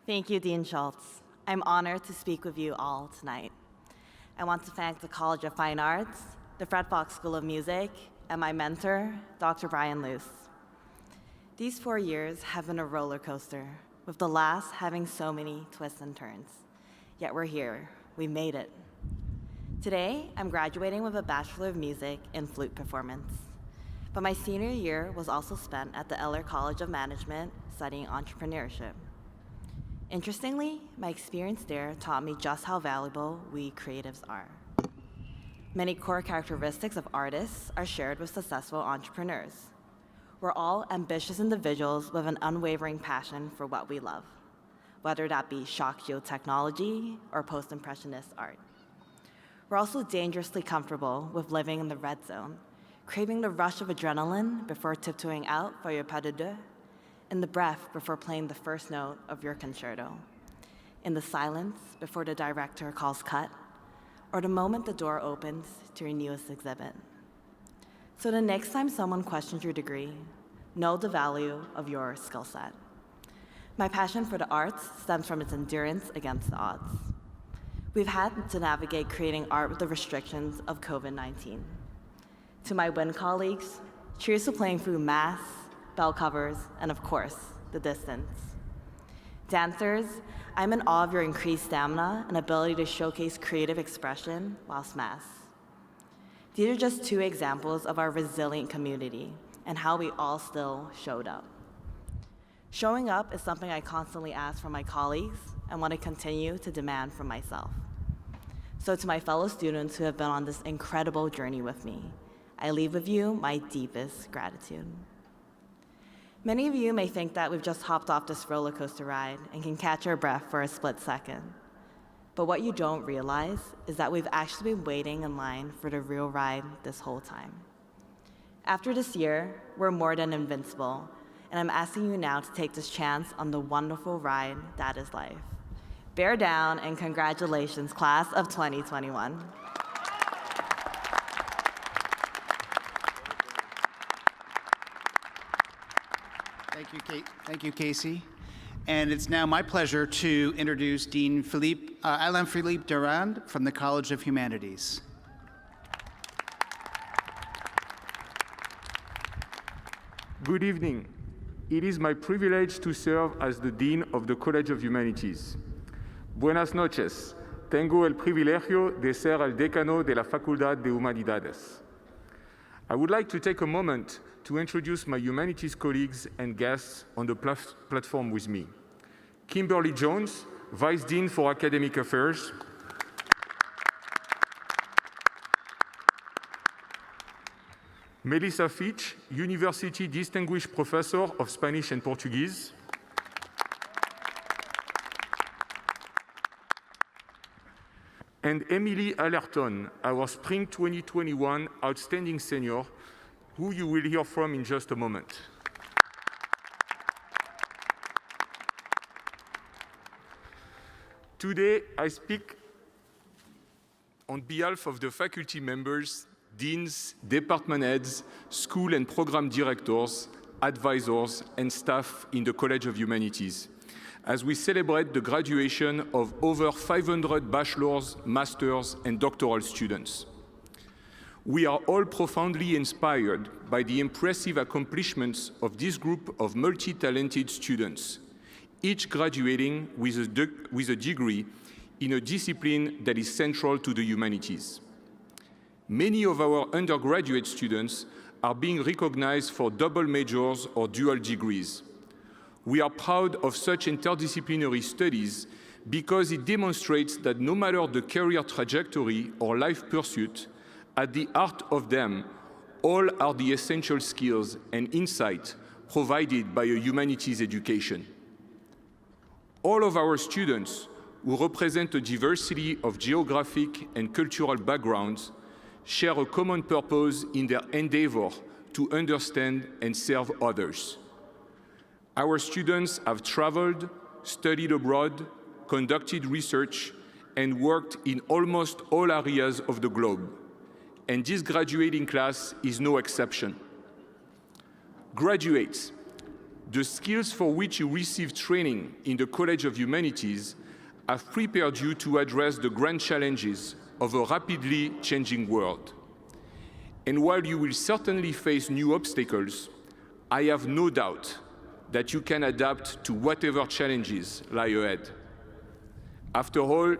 Thank you, Dean Schultz. I'm honored to speak with you all tonight. I want to thank the College of Fine Arts, the Fred Fox School of Music, and my mentor, Dr. Brian Luce. These 4 years have been a roller coaster, with the last having so many twists and turns. Yet we're here. We made it. Today, I'm graduating with a Bachelor of Music in Flute Performance. But my senior year was also spent at the Eller College of Management studying entrepreneurship. Interestingly, my experience there taught me just how valuable we creatives are. Many core characteristics of artists are shared with successful entrepreneurs. We're all ambitious individuals with an unwavering passion for what we love, whether that be shock geotechnology or post-impressionist art. We're also dangerously comfortable with living in the red zone, craving the rush of adrenaline before tiptoeing out for your pas de deux, in the breath before playing the first note of your concerto, in the silence before the director calls cut, or the moment the door opens to your newest exhibit. So the next time someone questions your degree, know the value of your skill set. My passion for the arts stems from its endurance against the odds. We've had to navigate creating art with the restrictions of COVID-19. To my WIN colleagues, cheers to playing through masks, bell covers, and of course, the distance. Dancers, I'm in awe of your increased stamina and ability to showcase creative expression whilst masked. These are just two examples of our resilient community and how we all still showed up. Showing up is something I constantly ask from my colleagues and want to continue to demand from myself. So to my fellow students who have been on this incredible journey with me, I leave with you my deepest gratitude. Many of you may think that we've just hopped off this roller coaster ride and can catch our breath for a split second. But what you don't realize is that we've actually been waiting in line for the real ride this whole time. After this year, we're more than invincible, and I'm asking you now to take this chance on the wonderful ride that is life. Bear down, and congratulations, class of 2021. Thank you, Casey. And it's now my pleasure to introduce Dean Alain Philippe Durand from the College of Humanities. Good evening. It is my privilege to serve as the Dean of the College of Humanities. Buenas noches. Tengo el privilegio de ser el decano de la Facultad de Humanidades. I would like to take a moment to introduce my humanities colleagues and guests on the platform with me. Kimberly Jones, Vice Dean for Academic Affairs. Melissa Fitch, University Distinguished Professor of Spanish and Portuguese. And Emily Allerton, our Spring 2021 Outstanding Senior, who you will hear from in just a moment. Today, I speak on behalf of the faculty members, deans, department heads, school and program directors, advisors, and staff in the College of Humanities, as we celebrate the graduation of over 500 bachelor's, master's, and doctoral students. We are all profoundly inspired by the impressive accomplishments of this group of multi-talented students, each graduating with a degree in a discipline that is central to the humanities. Many of our undergraduate students are being recognized for double majors or dual degrees. We are proud of such interdisciplinary studies because it demonstrates that no matter the career trajectory or life pursuit, at the heart of them, all are the essential skills and insight provided by a humanities education. All of our students, who represent a diversity of geographic and cultural backgrounds, share a common purpose in their endeavor to understand and serve others. Our students have traveled, studied abroad, conducted research, and worked in almost all areas of the globe. And this graduating class is no exception. Graduates, the skills for which you receive training in the College of Humanities have prepared you to address the grand challenges of a rapidly changing world. And while you will certainly face new obstacles, I have no doubt that you can adapt to whatever challenges lie ahead. After all,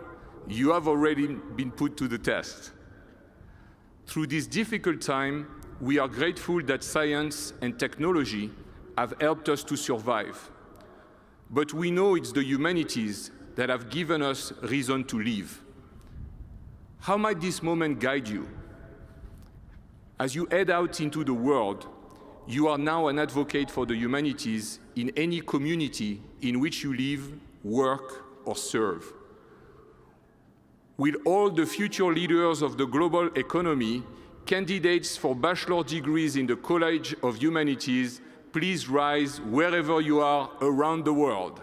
you have already been put to the test. Through this difficult time, we are grateful that science and technology have helped us to survive. But we know it's the humanities that have given us reason to live. How might this moment guide you? As you head out into the world, you are now an advocate for the humanities in any community in which you live, work, or serve. With all the future leaders of the global economy, candidates for bachelor degrees in the College of Humanities, please rise wherever you are around the world.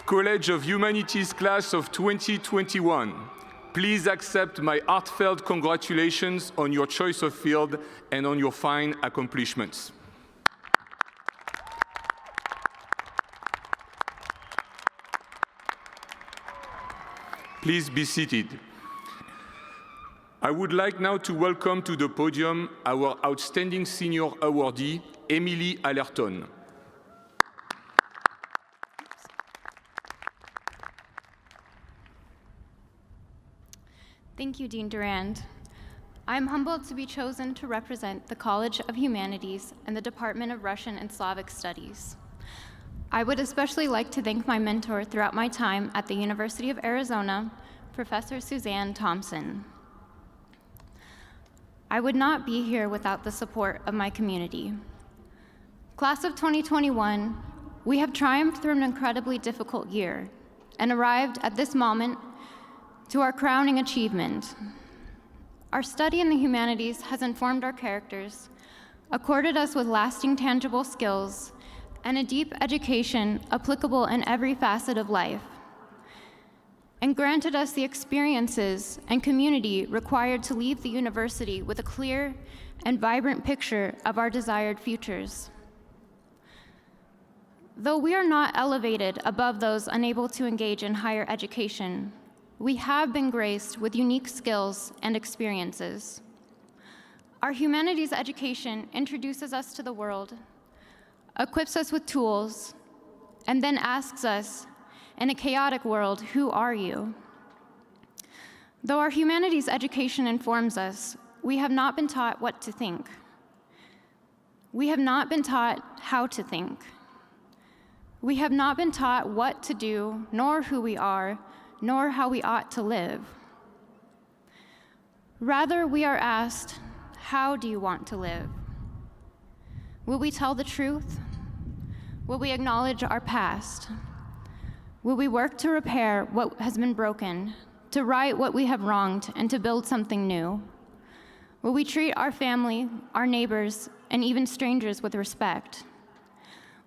College of Humanities class of 2021, please accept my heartfelt congratulations on your choice of field and on your fine accomplishments. Please be seated. I would like now to welcome to the podium our outstanding senior awardee, Emily Allerton. Thank you, Dean Durand. I am humbled to be chosen to represent the College of Humanities and the Department of Russian and Slavic Studies. I would especially like to thank my mentor throughout my time at the University of Arizona, Professor Suzanne Thompson. I would not be here without the support of my community. Class of 2021, we have triumphed through an incredibly difficult year and arrived at this moment to our crowning achievement. Our study in the humanities has informed our characters, accorded us with lasting tangible skills, and a deep education applicable in every facet of life, and granted us the experiences and community required to leave the university with a clear and vibrant picture of our desired futures. Though we are not elevated above those unable to engage in higher education, we have been graced with unique skills and experiences. Our humanities education introduces us to the world, equips us with tools, and then asks us, in a chaotic world, who are you? Though our humanities education informs us, we have not been taught what to think. We have not been taught how to think. We have not been taught what to do, nor who we are, nor how we ought to live. Rather, we are asked, how do you want to live? Will we tell the truth? Will we acknowledge our past? Will we work to repair what has been broken, to right what we have wronged, and to build something new? Will we treat our family, our neighbors, and even strangers with respect?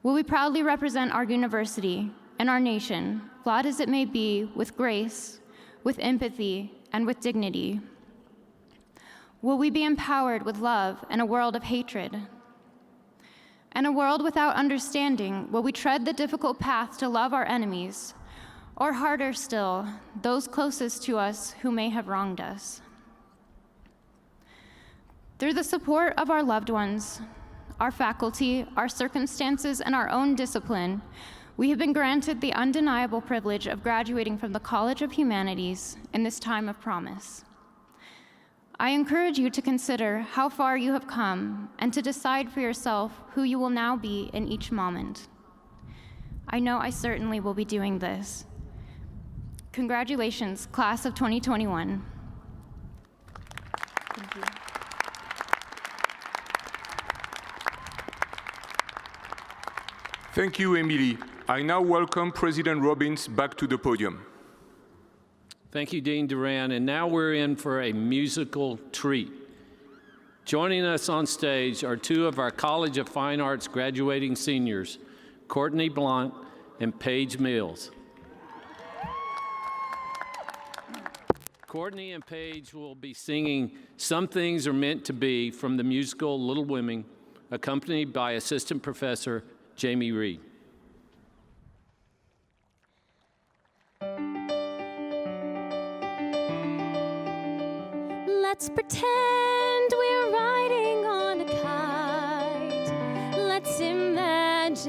Will we proudly represent our university and our nation, flawed as it may be, with grace, with empathy, and with dignity? Will we be empowered with love in a world of hatred? In a world without understanding, will we tread the difficult path to love our enemies, or harder still, those closest to us who may have wronged us? Through the support of our loved ones, our faculty, our circumstances, and our own discipline, we have been granted the undeniable privilege of graduating from the College of Humanities in this time of promise. I encourage you to consider how far you have come and to decide for yourself who you will now be in each moment. I know I certainly will be doing this. Congratulations, class of 2021. Thank you. Thank you, Emily. I now welcome President Robbins back to the podium. Thank you, Dean Durand. And now we're in for a musical treat. Joining us on stage are two of our College of Fine Arts graduating seniors, Courtney Blunt and Paige Mills. Courtney and Paige will be singing Some Things Are Meant to Be from the musical Little Women, accompanied by Assistant Professor Jamie Reed. Let's pretend we're riding on a kite. Let's imagine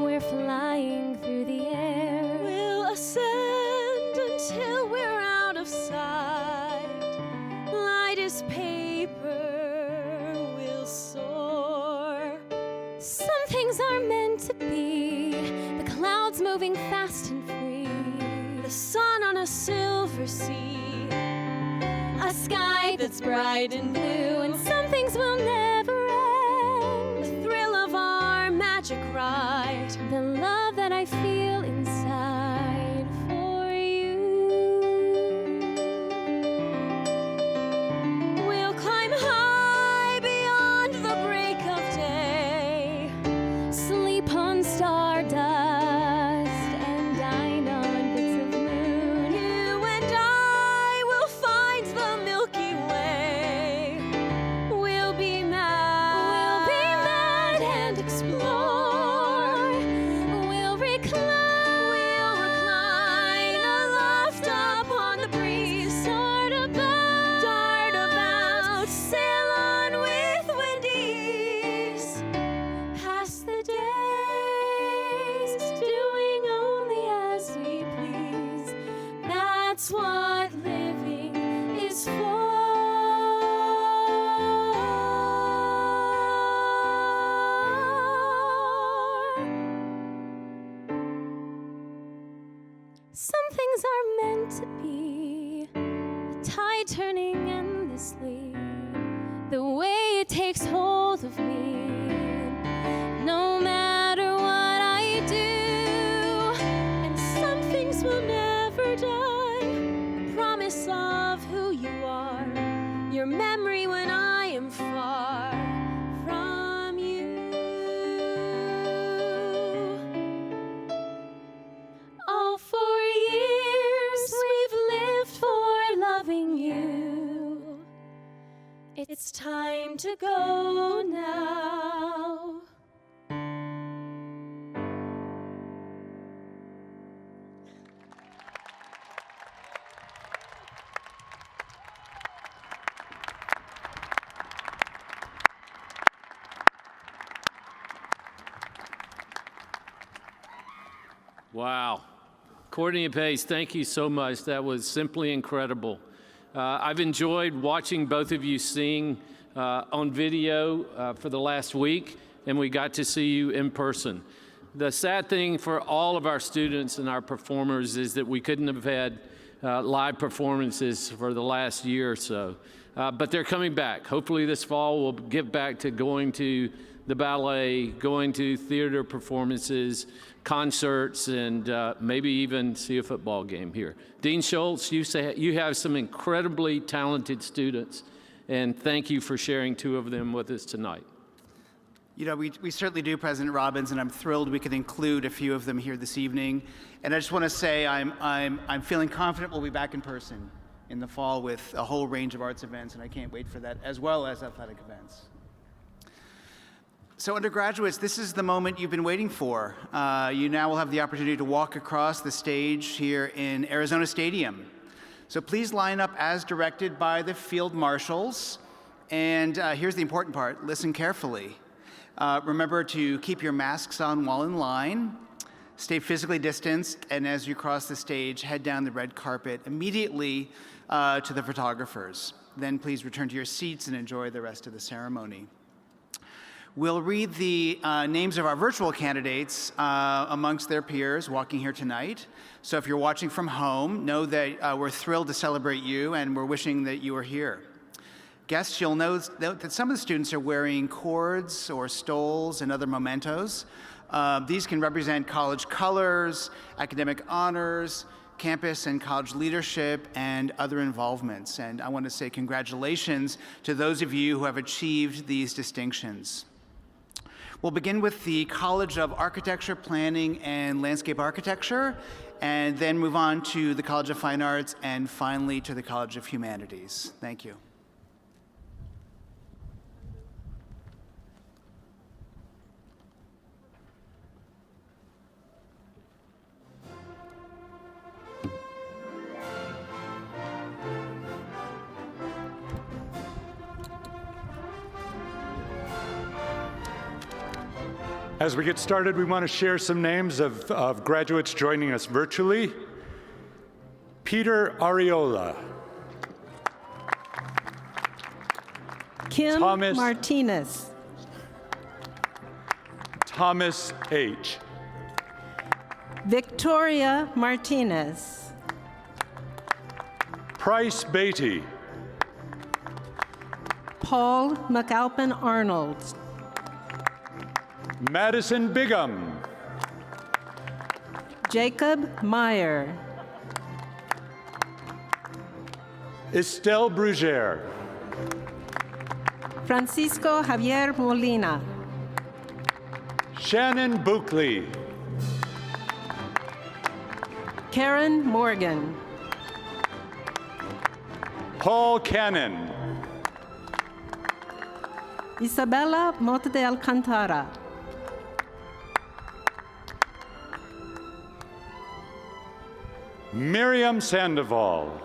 we're flying through the air. We'll ascend until we're out of sight. Light as paper, we'll soar. Some things are meant to be. The clouds moving fast and free. The sun on a silver sea. A sky that's bright and blue, and some things will never end. The thrill of our magic ride, the love that I feel inside for you. We'll climb high beyond the break of day, sleep on stardust Some things are meant to be, the tide turning endlessly, the way it takes hold of me. No matter what I do, and some things will never die. A promise of who you are, your memory when I am far from you. All 4 years we've lived for loving you. It's time to go now. Wow. Courtney and Pace, thank you so much. That was simply incredible. I've enjoyed watching both of you sing on video for the last week, and we got to see you in person. The sad thing for all of our students and our performers is that we couldn't have had live performances for the last year or so. But they're coming back. Hopefully this fall we'll get back to going to the ballet, going to theater performances, concerts, and maybe even see a football game here. Dean Schultz, you have some incredibly talented students, and thank you for sharing 2 of them with us tonight. You know, we certainly do, President Robbins, and I'm thrilled we could include a few of them here this evening. And I just want to say I'm feeling confident we'll be back in person in the fall with a whole range of arts events, and I can't wait for that, as well as athletic events. So undergraduates, this is the moment you've been waiting for. You now will have the opportunity to walk across the stage here in Arizona Stadium. So please line up as directed by the field marshals. And here's the important part, listen carefully. Remember to keep your masks on while in line, stay physically distanced, and as you cross the stage, head down the red carpet immediately to the photographers. Then please return to your seats and enjoy the rest of the ceremony. We'll read the names of our virtual candidates amongst their peers walking here tonight. So if you're watching from home, know that we're thrilled to celebrate you and we're wishing that you were here. Guests, you'll note that some of the students are wearing cords or stoles and other mementos. These can represent college colors, academic honors, campus and college leadership, and other involvements. And I want to say congratulations to those of you who have achieved these distinctions. We'll begin with the College of Architecture, Planning, and Landscape Architecture, and then move on to the College of Fine Arts, and finally to the College of Humanities. Thank you. As we get started, we want to share some names of graduates joining us virtually. Peter Ariola. Kim Martinez. Thomas H. Victoria Martinez. Price Beatty. Paul McAlpin Arnold. Madison Bigham. Jacob Meyer. Estelle Brugere. Francisco Javier Molina. Shannon Buckley. Karen Morgan. Paul Cannon. Isabella Mota de Alcantara. Miriam Sandoval.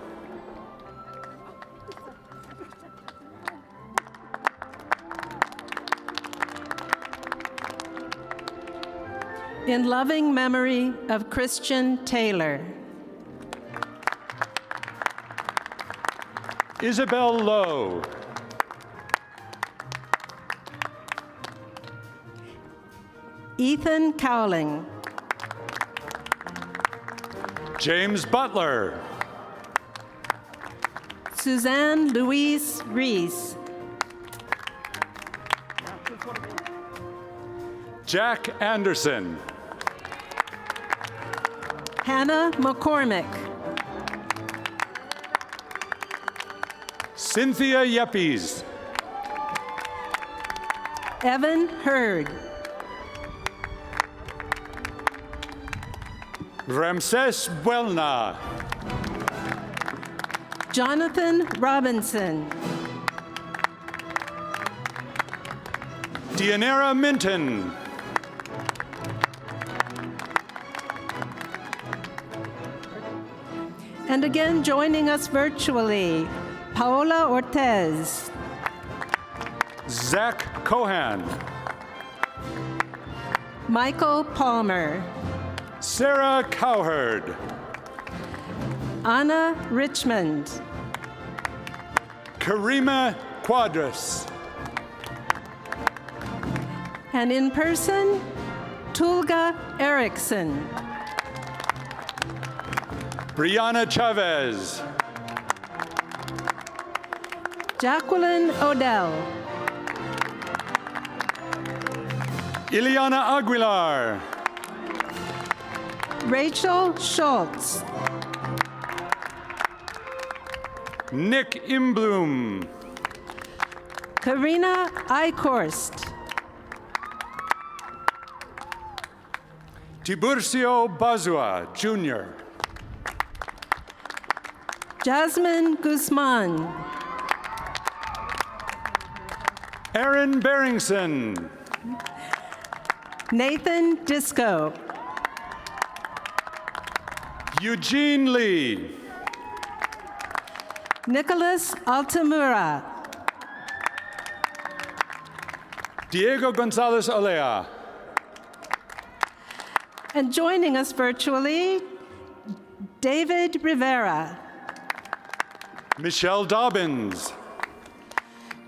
In loving memory of Christian Taylor. Isabel Lowe. Ethan Cowling. James Butler. Suzanne Louise Reese. Jack Anderson. Hannah McCormick. Cynthia Yepes. Evan Hurd. Ramses Buelna. Jonathan Robinson. Dianera Minton. And again, joining us virtually, Paola Ortez. Zach Cohan. Michael Palmer. Sarah Cowherd. Anna Richmond. Karima Quadras. And in person, Tulga Erickson. Brianna Chavez. Jacqueline Odell. Ileana Aguilar. Rachel Schultz. Nick Imblum. Karina Eichhorst. Tiburcio Bazua, Jr. Jasmine Guzman. Aaron Barrington. Nathan Disco. Eugene Lee. Nicholas Altamura. Diego Gonzalez Olea. And joining us virtually, David Rivera. Michelle Dobbins.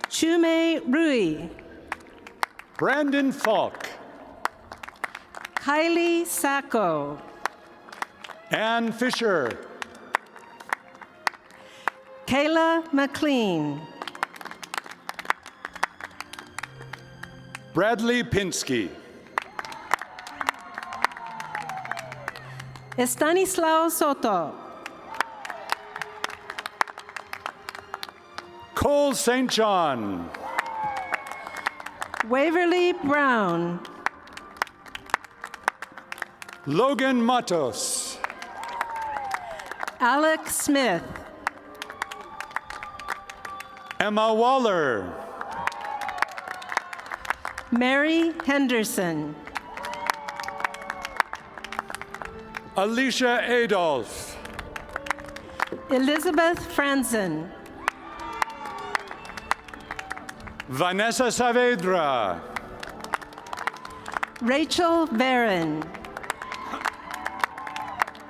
Chume Rui. Brandon Falk. Kylie Sacco. Ann Fisher. Kayla McLean. Bradley Pinsky. Estanislao Soto. Cole St. John. Waverly Brown. Logan Matos. Alex Smith. Emma Waller. Mary Henderson. Alicia Adolph. Elizabeth Franzen. Vanessa Saavedra. Rachel Barron.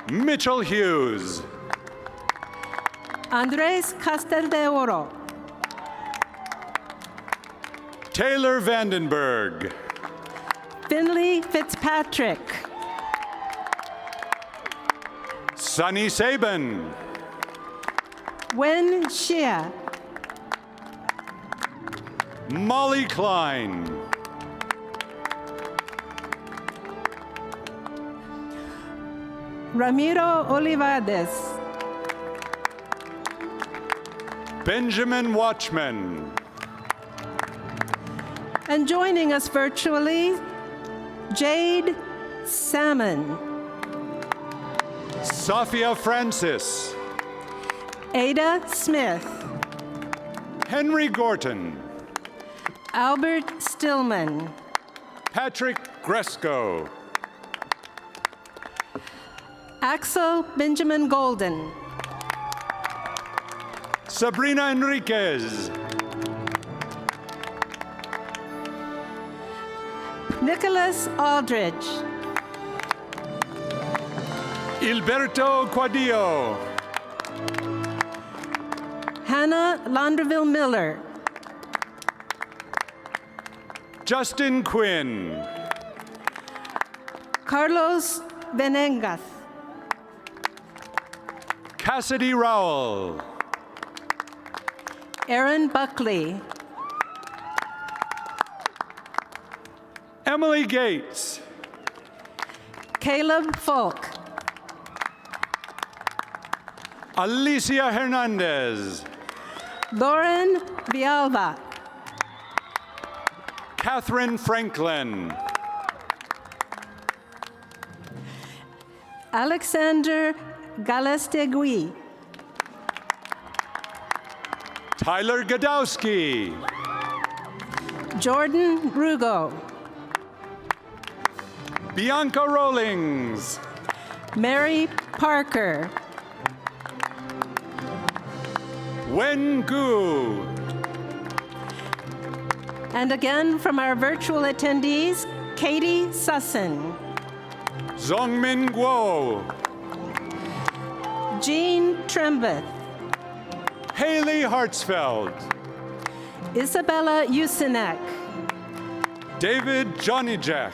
Mitchell Hughes. Andres Casteldeoro. Taylor Vandenberg. Finley Fitzpatrick. Sunny Saban. Wen Shia. Molly Klein. Ramiro Olivares. Benjamin Watchman. And joining us virtually, Jade Salmon. Sophia Francis. Ada Smith. Henry Gorton. Albert Stillman. Patrick Gresco. Axel Benjamin Golden. Sabrina Enriquez. Nicholas Aldridge. Ilberto Quadillo. Hannah Launderville Miller. Justin Quinn. Carlos Venegas. Cassidy Rowell. Aaron Buckley. Emily Gates. Caleb Falk. Alicia Hernandez. Lauren Vialva. Catherine Franklin. Alexander Galestegui. Tyler Godowski. Jordan Rugo. Bianca Rollings. Mary Parker. Wen Gu. And again from our virtual attendees, Katie Sussin. Zongmin Guo. Jean Trembeth. Haley Hartsfeld. Isabella Usinek. David Johnny Jack.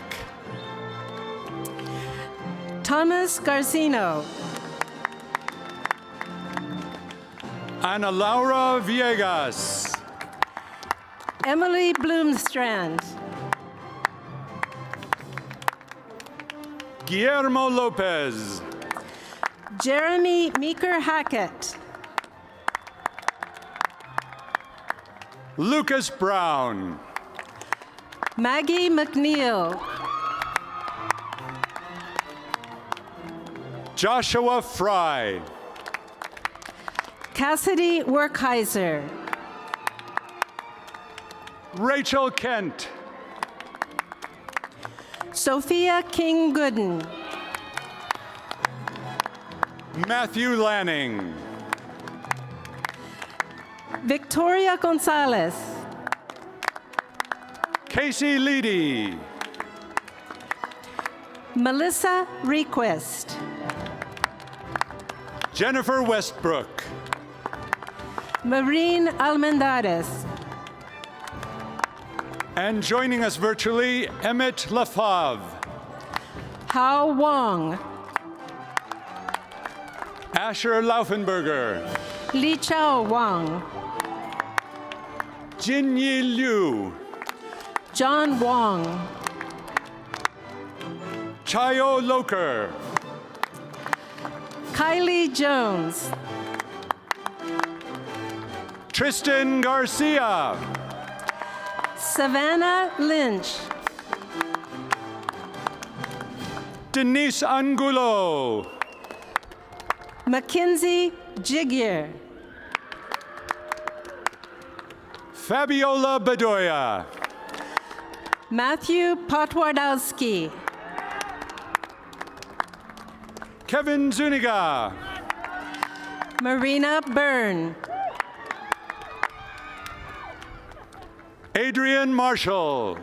Thomas Garcino. Ana Laura Villegas. Emily Bloomstrand. Guillermo Lopez. Jeremy Meeker Hackett. Lucas Brown. Maggie McNeil. Joshua Fry. Cassidy Werkheiser. Rachel Kent. Sophia King Gooden. Matthew Lanning. Victoria Gonzalez. Casey Leedy. Melissa Request. Jennifer Westbrook. Marine Almendares. And joining us virtually, Emmett Lafave. Hao Wong. Asher Laufenberger. Li Chao Wang. Jinyi Liu. John Wong. Chayo Loker. Kylie Jones. Tristan Garcia. Savannah Lynch. Denise Angulo. Mackenzie Jigier. Fabiola Bedoya. Matthew Potwardowski. Kevin Zuniga. Marina Byrne. Adrian Marshall.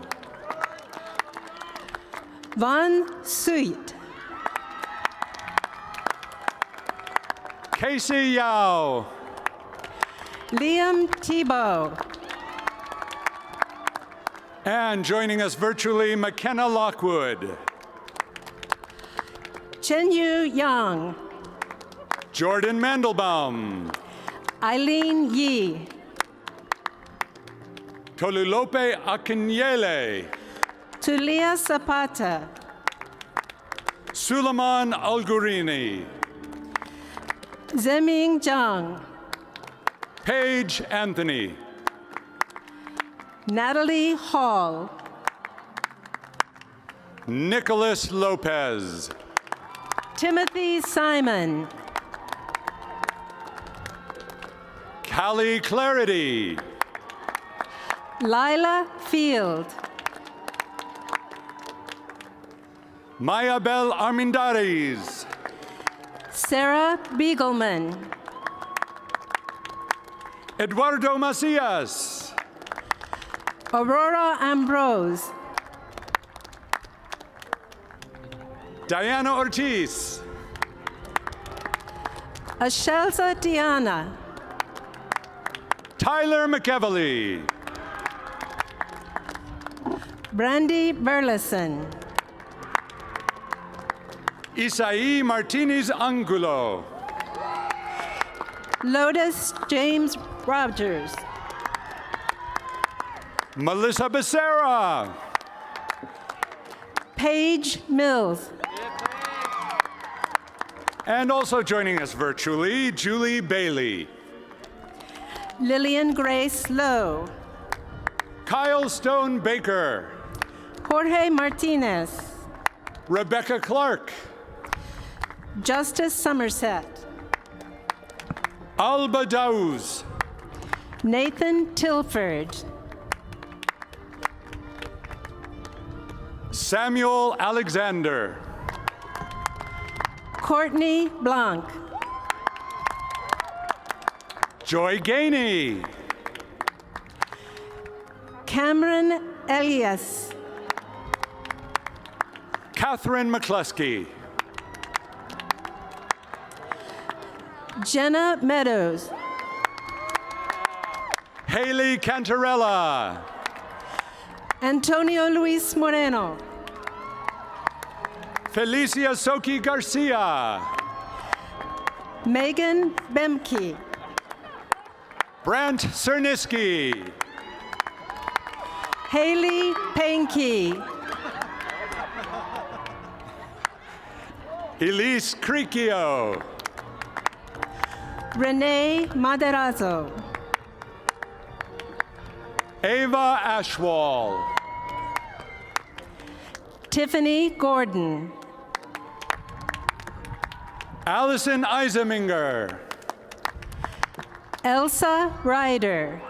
Von Suit. Casey Yao. Liam Tebow. And joining us virtually, McKenna Lockwood. Chen Yu Yang. Jordan Mandelbaum. Eileen Yi. Tolulope Akinyele. Tulia Zapata. Suleiman Algurini. Zeming Zhang. Paige Anthony. Natalie Hall. Nicholas Lopez. Timothy Simon. Callie Clarity. Lila Field. Mayabel Armendariz. Sarah Beagleman. Eduardo Macias. Aurora Ambrose. Diana Ortiz. Ashelza Diana. Tyler McEvely. Brandy Burleson. Isai Martinez Angulo. Lotus James Rogers. Melissa Becerra. Paige Mills. And also joining us virtually, Julie Bailey. Lillian Grace Lowe. Kyle Stone Baker. Jorge Martinez. Rebecca Clark. Justice Somerset. Alba Daouz. Nathan Tilford. Samuel Alexander. Courtney Blanc. Joy Gainey. Cameron Elias. Catherine McCluskey. Jenna Meadows. Haley Cantarella. Antonio Luis Moreno. Felicia Soki Garcia. Megan Bemke. Brant Cerniski. Haley Pankey. Elise Cricchio. Renee Maderazzo. Ava Ashwall. Tiffany Gordon. Allison Eiseminger. Elsa Ryder.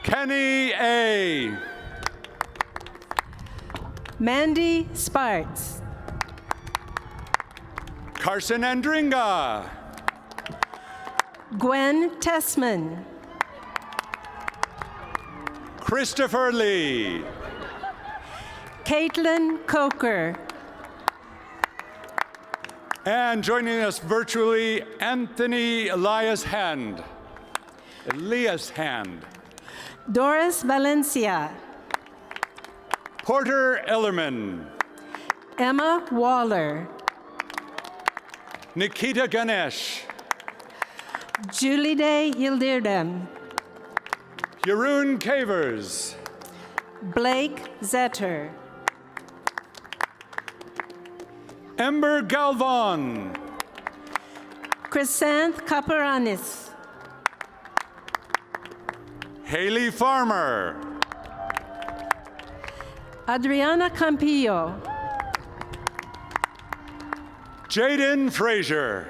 Kenny A. Mandy Sparts. Carson Andringa. Gwen Tessman. Christopher Lee. Caitlin Coker. And joining us virtually, Anthony Elias Hand. Doris Valencia. Porter Ellerman. Emma Waller. Nikita Ganesh. Julie Day Yildirim. Jeroen Cavers. Blake Zetter. Ember Galvan. Chrysanth Kaparanis. Haley Farmer. Adriana Campillo. Jaden Frazier.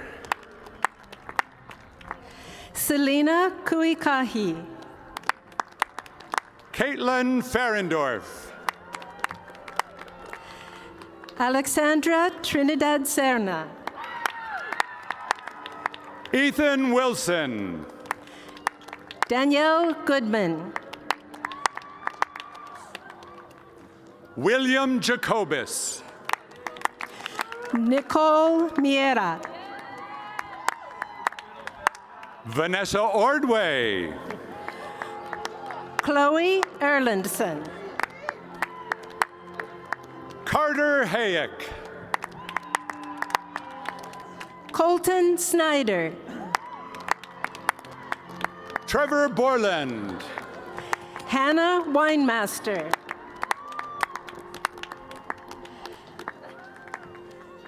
Selena Kuikahi. Caitlin Ferendorf. Alexandra Trinidad Serna. Ethan Wilson. Danielle Goodman. William Jacobus. Nicole Miera. Vanessa Ordway. Chloe Erlandson. Carter Hayek. Colton Snyder. Trevor Borland. Hannah Winemaster.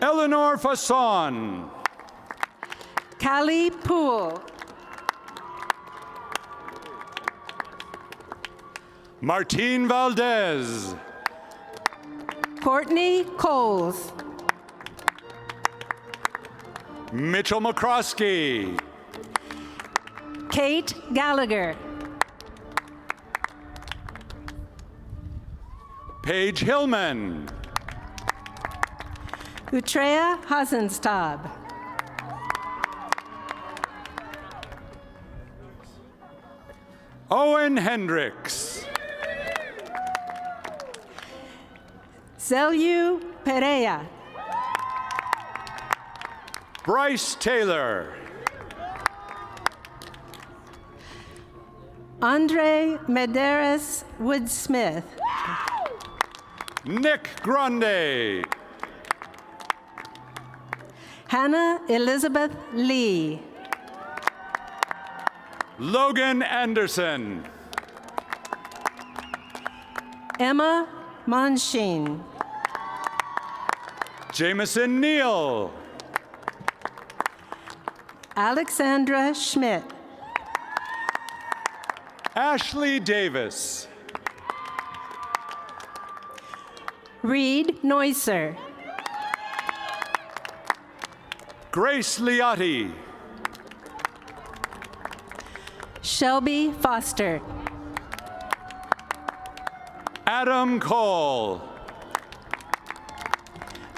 Eleanor Fasson. Callie Poole. Martine Valdez. Courtney Coles. Mitchell McCroskey. Kate Gallagher. Paige Hillman. Utreya Hasenstab. Owen Hendricks. Zelyu Perea. Bryce Taylor. Andre Medeiros Woodsmith. Nick Grande. Hannah Elizabeth Lee. Logan Anderson. Emma Monsheen. Jameson Neal. Alexandra Schmidt. Ashley Davis. Reed Neusser. Grace Liotti. Shelby Foster. Adam Cole.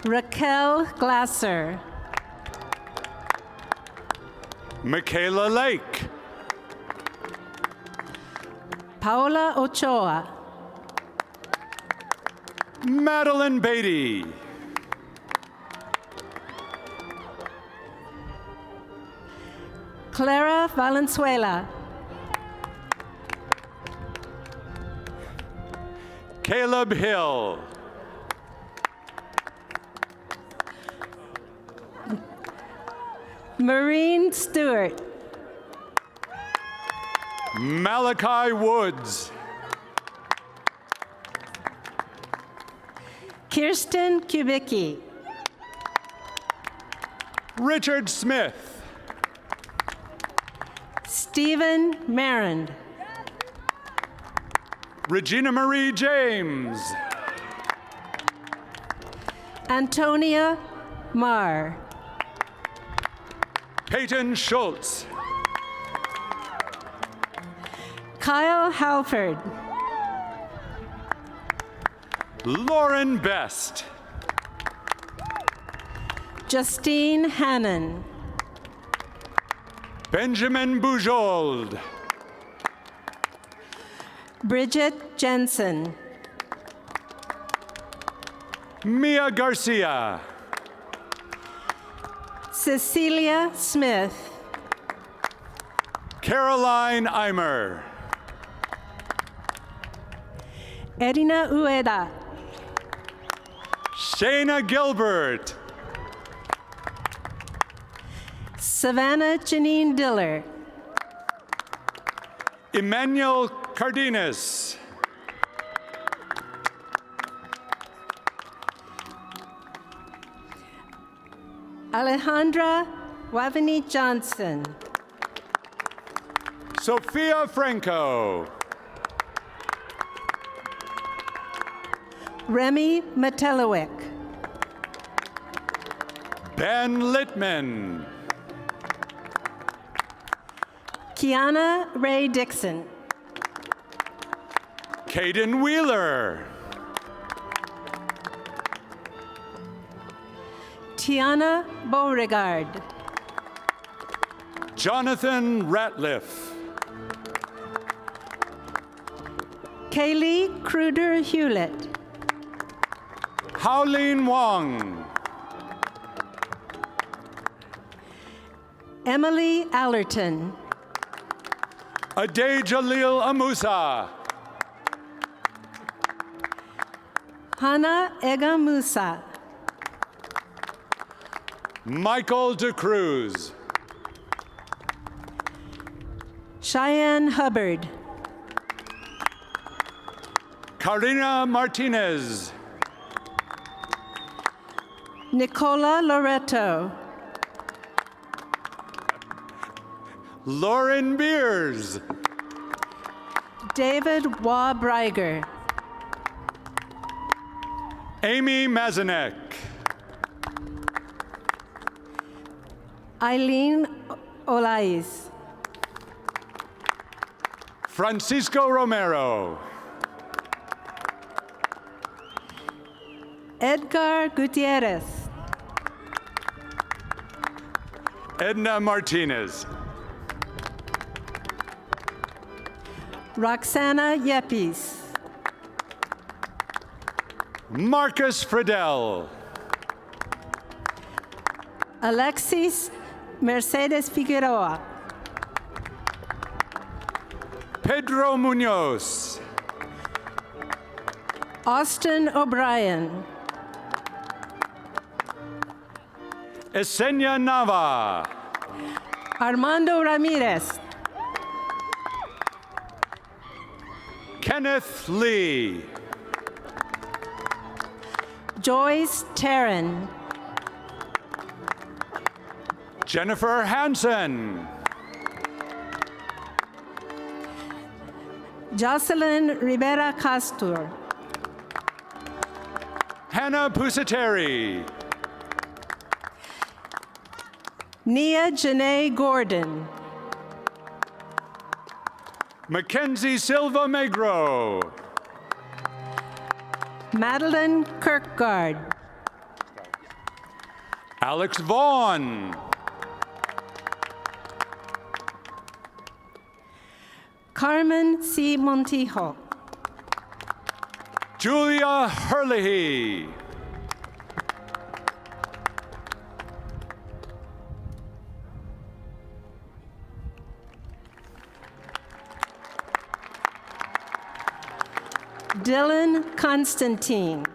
Raquel Glasser. Michaela Lake. Paola Ochoa. Madeline Beatty. Clara Valenzuela. Caleb Hill. Maureen Stewart. Malachi Woods. Kirsten Kubicki. Richard Smith. Stephen Marand. Regina Marie James. Antonia Marr. Peyton Schultz. Kyle Halford. Lauren Best. Justine Hannon. Benjamin Bujold. Bridget Jensen. Mia Garcia. Cecilia Smith. Caroline Eimer. Edina Ueda. Shayna Gilbert. Savannah Janine Diller. Emmanuel Cardenas. Alejandra Wavani Johnson. Sophia Franco. Remy Metalowick. Ben Littman. Kiana Ray Dixon. Caden Wheeler. Tiana Beauregard. Jonathan Ratliff. Kaylee Kruder Hewlett. Howlin Wong. Emily Allerton. Aday Jalil Amusa. Hannah Ega Musa. Michael DeCruz. Cheyenne Hubbard. Karina Martinez. Nicola Loreto. Lauren Beers. David Wabreiger. Amy Mazanek. Eileen Olais. Francisco Romero. Edgar Gutierrez. Edna Martinez. Roxana Yepes. Marcus Friedel. Alexis Mercedes Figueroa. Pedro Munoz. Austin O'Brien. Esenia Nava. Armando Ramirez. Kenneth Lee. Joyce Taryn. Jennifer Hansen. Jocelyn Rivera Castor. Hannah Pusateri. Nia Janae Gordon. Mackenzie Silva Magro. Madeline Kirkgard. Alex Vaughn. Carmen C. Montijo. Julia Herlihy. Dylan Constantine.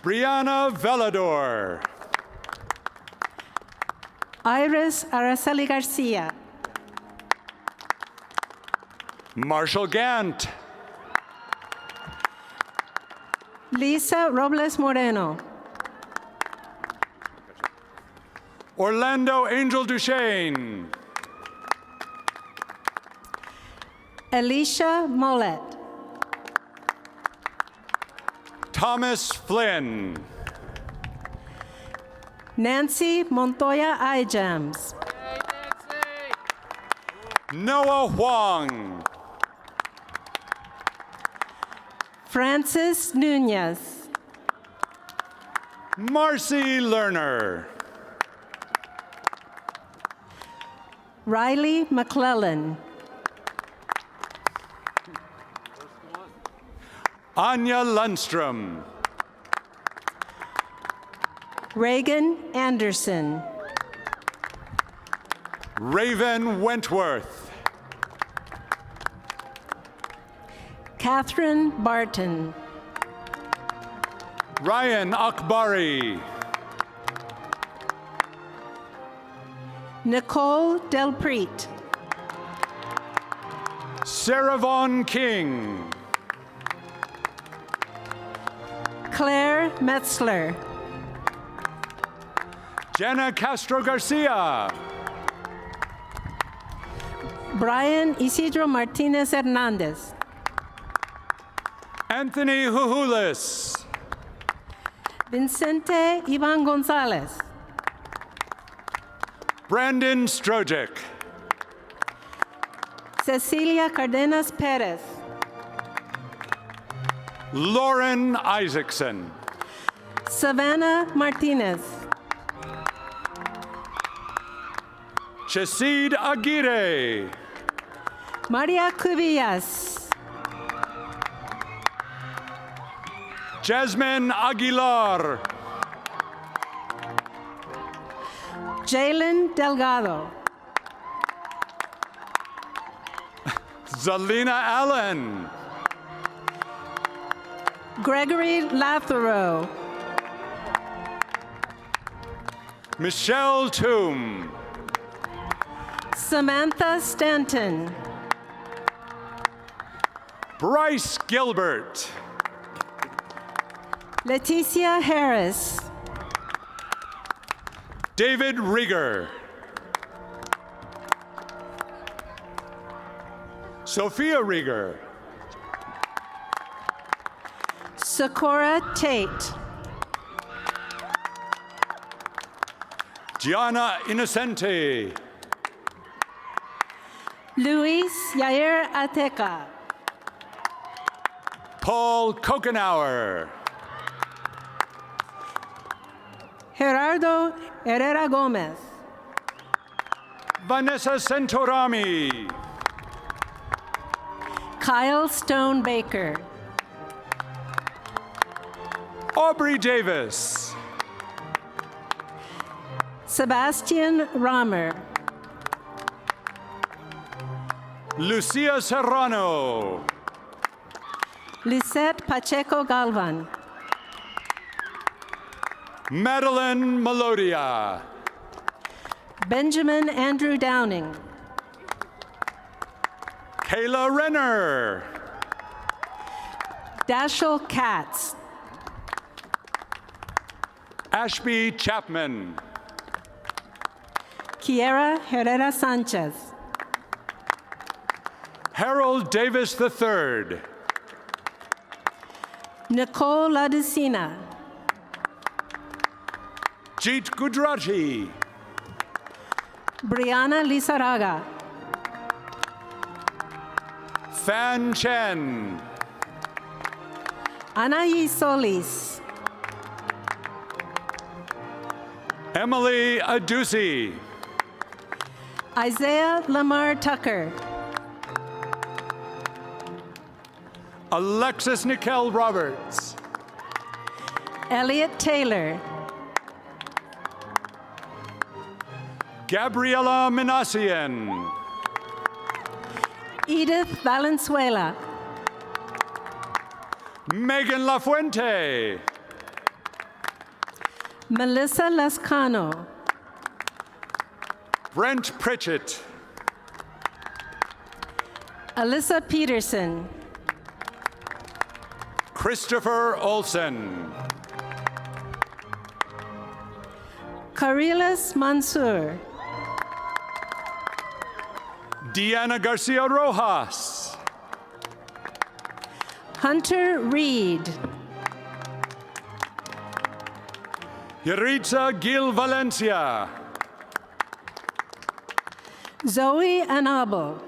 Brianna Velador. Iris Araceli Garcia. Marshall Gant. Lisa Robles Moreno. Orlando Angel Duchesne. Alicia Mollet. Thomas Flynn. Nancy Montoya Ijams. Noah Huang. Francis Nunez. Marcy Lerner. Riley McClellan. Anya Lundstrom. Reagan Anderson. Raven Wentworth. Catherine Barton. Ryan Akbari. Nicole Delpreet. Sarah Vaughn King. Claire Metzler. Jenna Castro Garcia. Brian Isidro Martinez Hernandez. Anthony Huhulis. Vincente Ivan Gonzalez. Brandon Strojic. Cecilia Cardenas Perez. Lauren Isaacson. Savannah Martinez. Chasid Aguirre. Maria Cubillas. Jasmine Aguilar. Jalen Delgado. Zalina Allen. Gregory Latharo. Michelle Toom. Samantha Stanton. Bryce Gilbert. Leticia Harris. David Rieger. Sophia Rieger. Sakura Tate. Gianna Innocente. Luis Yair Ateca. Paul Kokenauer. Gerardo Herrera Gomez. Vanessa Sentorami. Kyle Stone Baker. Aubrey Davis. Sebastian Romer. Lucia Serrano. Lisette Pacheco Galvan. Madeline Melodia. Benjamin Andrew Downing. Kayla Renner. Dashiell Katz. Ashby Chapman. Kiera Herrera Sanchez. Harold Davis III. Nicole Ladusina. Jeet Gujarati. Brianna Lizarraga. Fan Chen. Anaí Solis. Emily Adusi. Isaiah Lamar Tucker. Alexis Nickel Roberts. Elliot Taylor. Gabriela Minassian. Edith Valenzuela. Megan Lafuente. Melissa Lascano. Brent Pritchett. Alyssa Peterson. Christopher Olsen. Carilas Mansour. Deanna Garcia Rojas. Hunter Reed. Yaritza Gil Valencia. Zoe Anabo.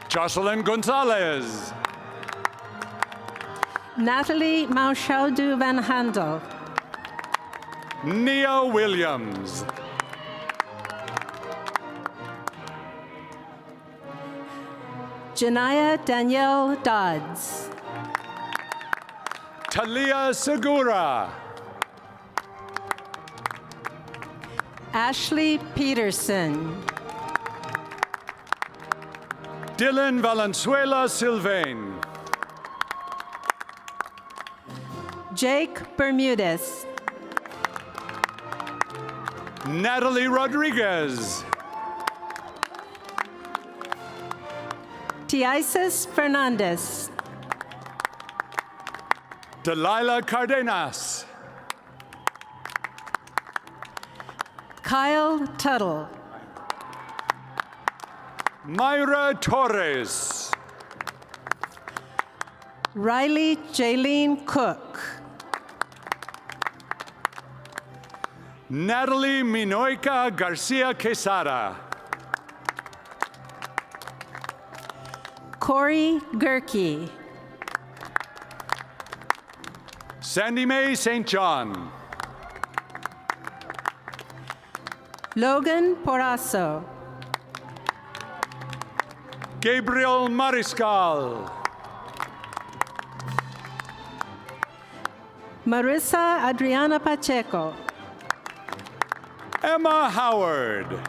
Jocelyn Gonzalez. Natalie Maushaudu Van Handel. Nia Williams. Janaya Danielle Dodds. Talia Segura. Ashley Peterson. Dylan Valenzuela Sylvain. Jake Bermudez. Natalie Rodriguez. Tiasis Fernandez. Delilah Cardenas. Kyle Tuttle. Myra Torres. Riley Jaylene Cook. Natalie Minoica Garcia Quesada. Corey Gerke. Sandy Mae St. John. Logan Porasso. Gabriel Mariscal. Marissa Adriana Pacheco. Emma Howard.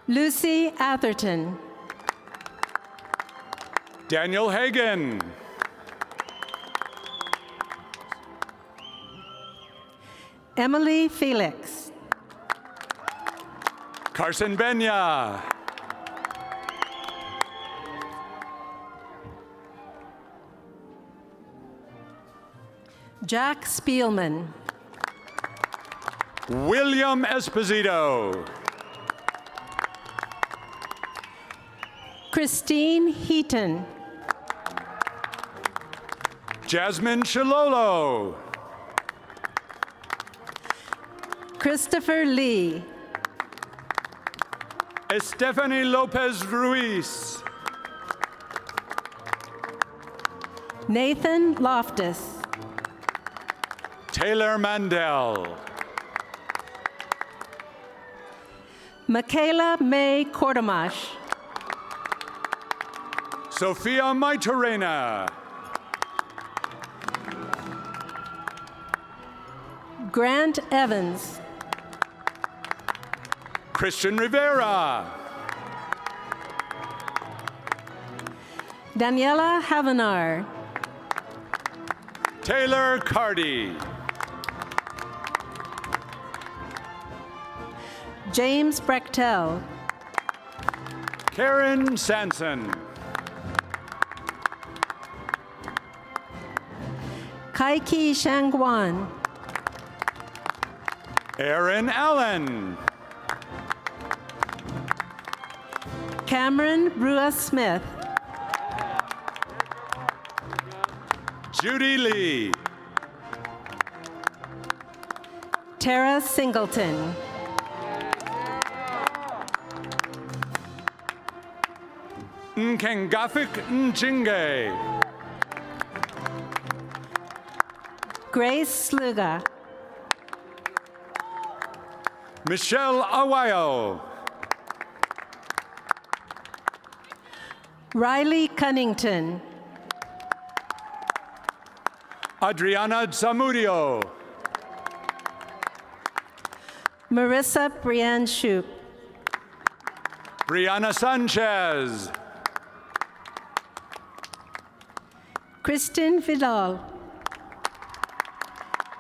Lucy Atherton. Daniel Hagan. Emily Felix. Carson Benya. Jack Spielman. William Esposito. Christine Heaton. Jasmine Chilolo. Christopher Lee. Estefany Lopez Ruiz. Nathan Loftus. Taylor Mandel. Michaela May Kordomash. Sophia Maitorena. Grant Evans. Christian Rivera. Daniela Havenar. Taylor Cardy. James Brechtel. Karen Sanson. Kaiki Shangwan. Aaron Allen. Cameron Brua Smith. Judy Lee. Tara Singleton. Nkengafik Njinge. Grace Sluga. Michelle Awayo. Riley Cunnington. Adriana Zamudio. Marissa Brienne Shoup. Brianna Sanchez. Kristen Vidal.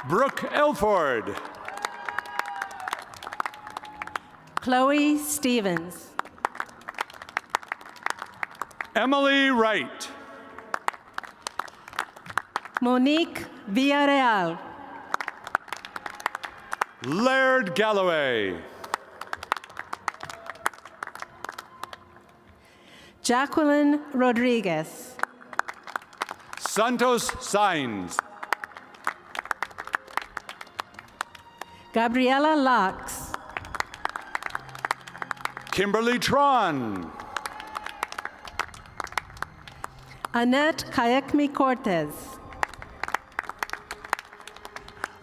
Brooke Elford. Chloe Stevens. Emily Wright. Monique Villarreal. Laird Galloway. Jacqueline Rodriguez. Santos Sainz. Gabriela Laux. Kimberly Tron. Annette Kayakmi Cortez.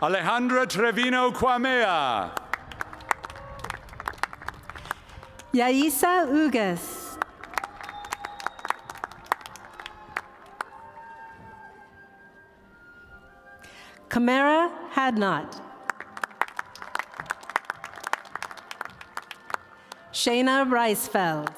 Alejandra Trevino Kwamea. Yaisa Ugas. Kamara Hadnot. Shayna Reisfeld.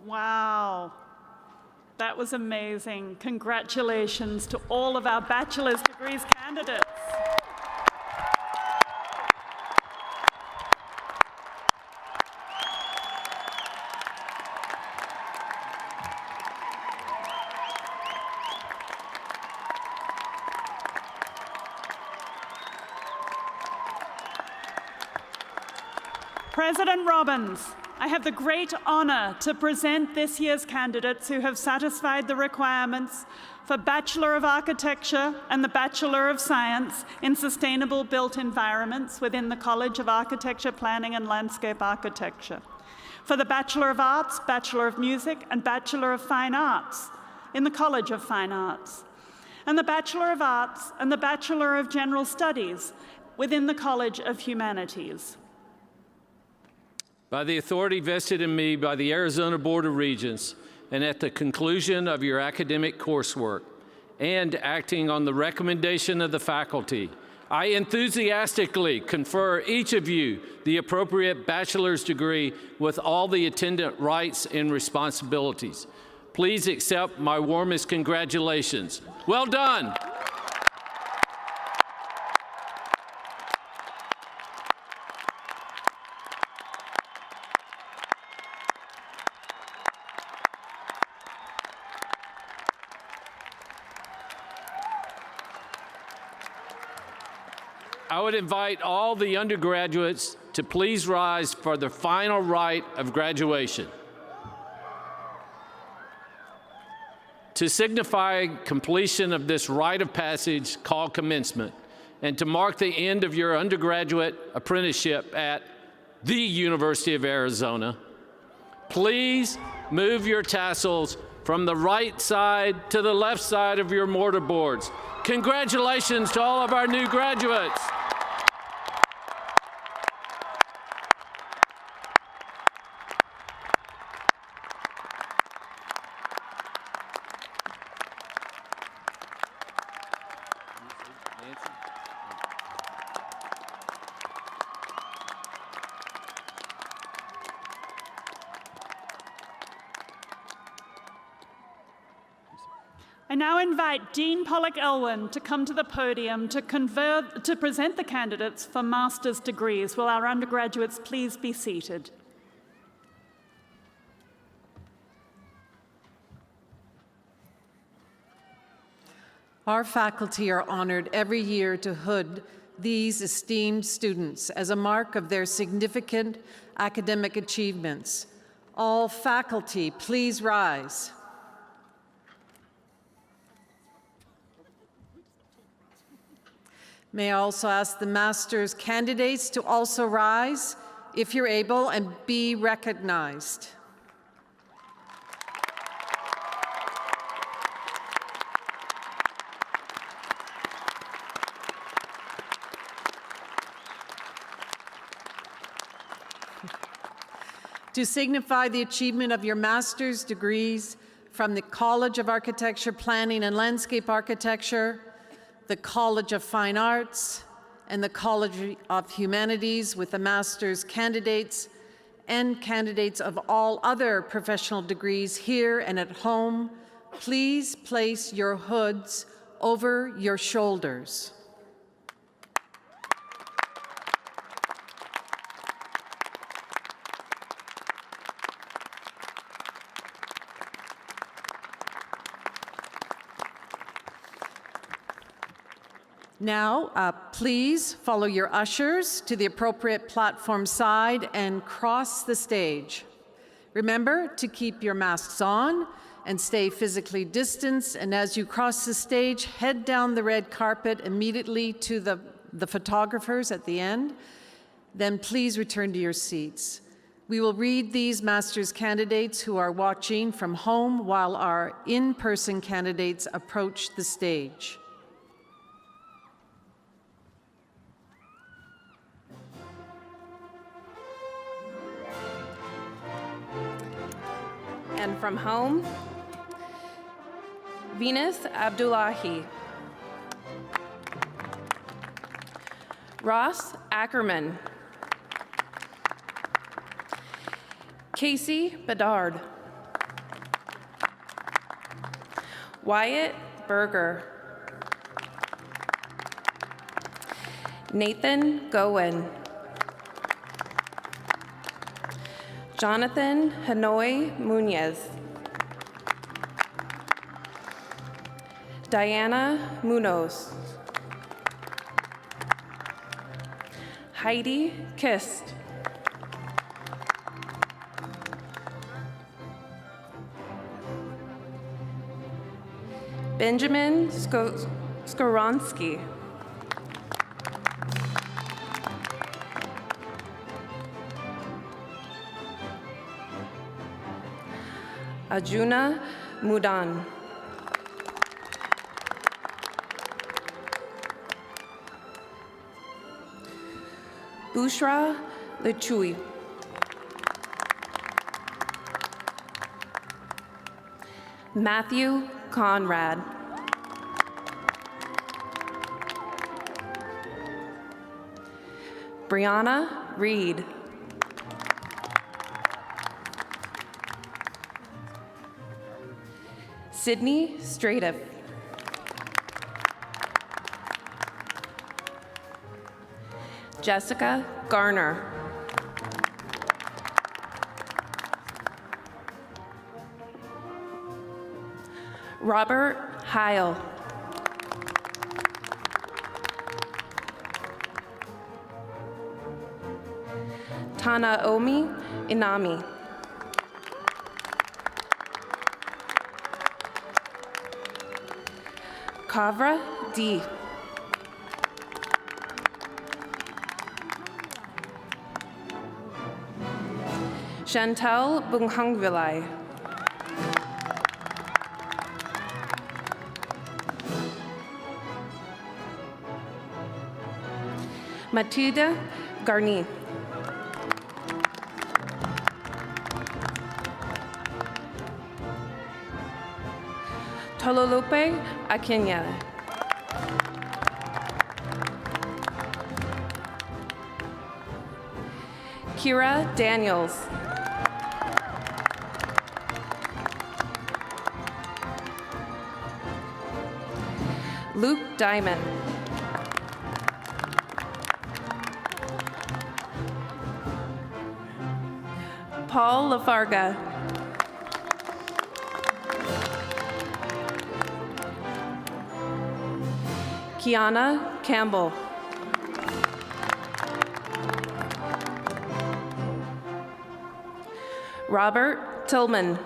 Wow, that was amazing. Congratulations to all of our bachelor's degrees candidates. President Robbins, I have the great honor to present this year's candidates who have satisfied the requirements for Bachelor of Architecture and the Bachelor of Science in Sustainable Built Environments within the College of Architecture, Planning and Landscape Architecture, for the Bachelor of Arts, Bachelor of Music, and Bachelor of Fine Arts in the College of Fine Arts, and the Bachelor of Arts and the Bachelor of General Studies within the College of Humanities. By the authority vested in me by the Arizona Board of Regents, and at the conclusion of your academic coursework, and acting on the recommendation of the faculty, I enthusiastically confer each of you the appropriate bachelor's degree with all the attendant rights and responsibilities. Please accept my warmest congratulations. Well done. I would invite all the undergraduates to please rise for the final rite of graduation. To signify completion of this rite of passage called commencement, and to mark the end of your undergraduate apprenticeship at the University of Arizona, please move your tassels from the right side to the left side of your mortarboards. Congratulations to all of our new graduates. Nancy. I now invite Dean Pollock-Elwyn to come to the podium to present the candidates for master's degrees. Will our undergraduates please be seated? Our faculty are honored every year to hood these esteemed students as a mark of their significant academic achievements. All faculty, please rise. May I also ask the master's candidates to also rise, if you're able, and be recognized. To signify the achievement of your master's degrees from the College of Architecture, Planning and Landscape Architecture, the College of Fine Arts, and the College of Humanities, with the master's candidates and candidates of all other professional degrees here and at home, please place your hoods over your shoulders. Now, please follow your ushers to the appropriate platform side and cross the stage. Remember to keep your masks on and stay physically distanced, and as you cross the stage, head down the red carpet immediately to the photographers at the end. Then please return to your seats. We will read these master's candidates who are watching from home while our in-person candidates approach the stage. And from home, Venus Abdullahi, Ross Ackerman, Casey Bedard, Wyatt Berger, Nathan Gowen, Jonathan Hanoi Munoz, Diana Munoz, Heidi Kist, Benjamin Skoronsky, Ajuna Mudan, Bushra Lechui, Matthew Conrad, Brianna Reed, Sydney Stratiff, Jessica Garner, Robert Heil, Tanaomi Inami, Kavra D, Chantal Bunghangvilai, Matilda Garni, Tololope Akinyele, Kira Daniels. Luke Diamond. Paul Lafarga. Kiana Campbell. Robert Tillman.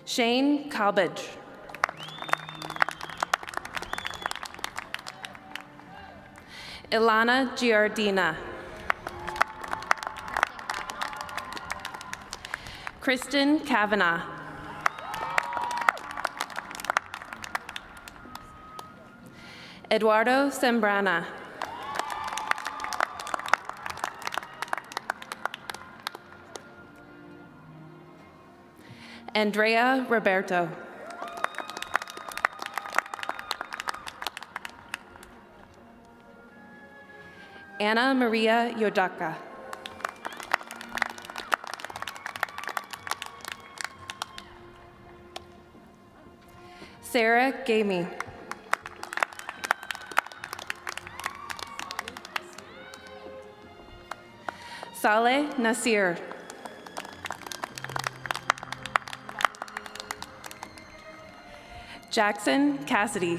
Shane Calbage. Ilana Giardina. Kristen Kavanagh. Eduardo Sembrana. Andrea Roberto. Anna Maria Yodaka. Sarah Gamey. Saleh Nasir. Jackson Cassidy.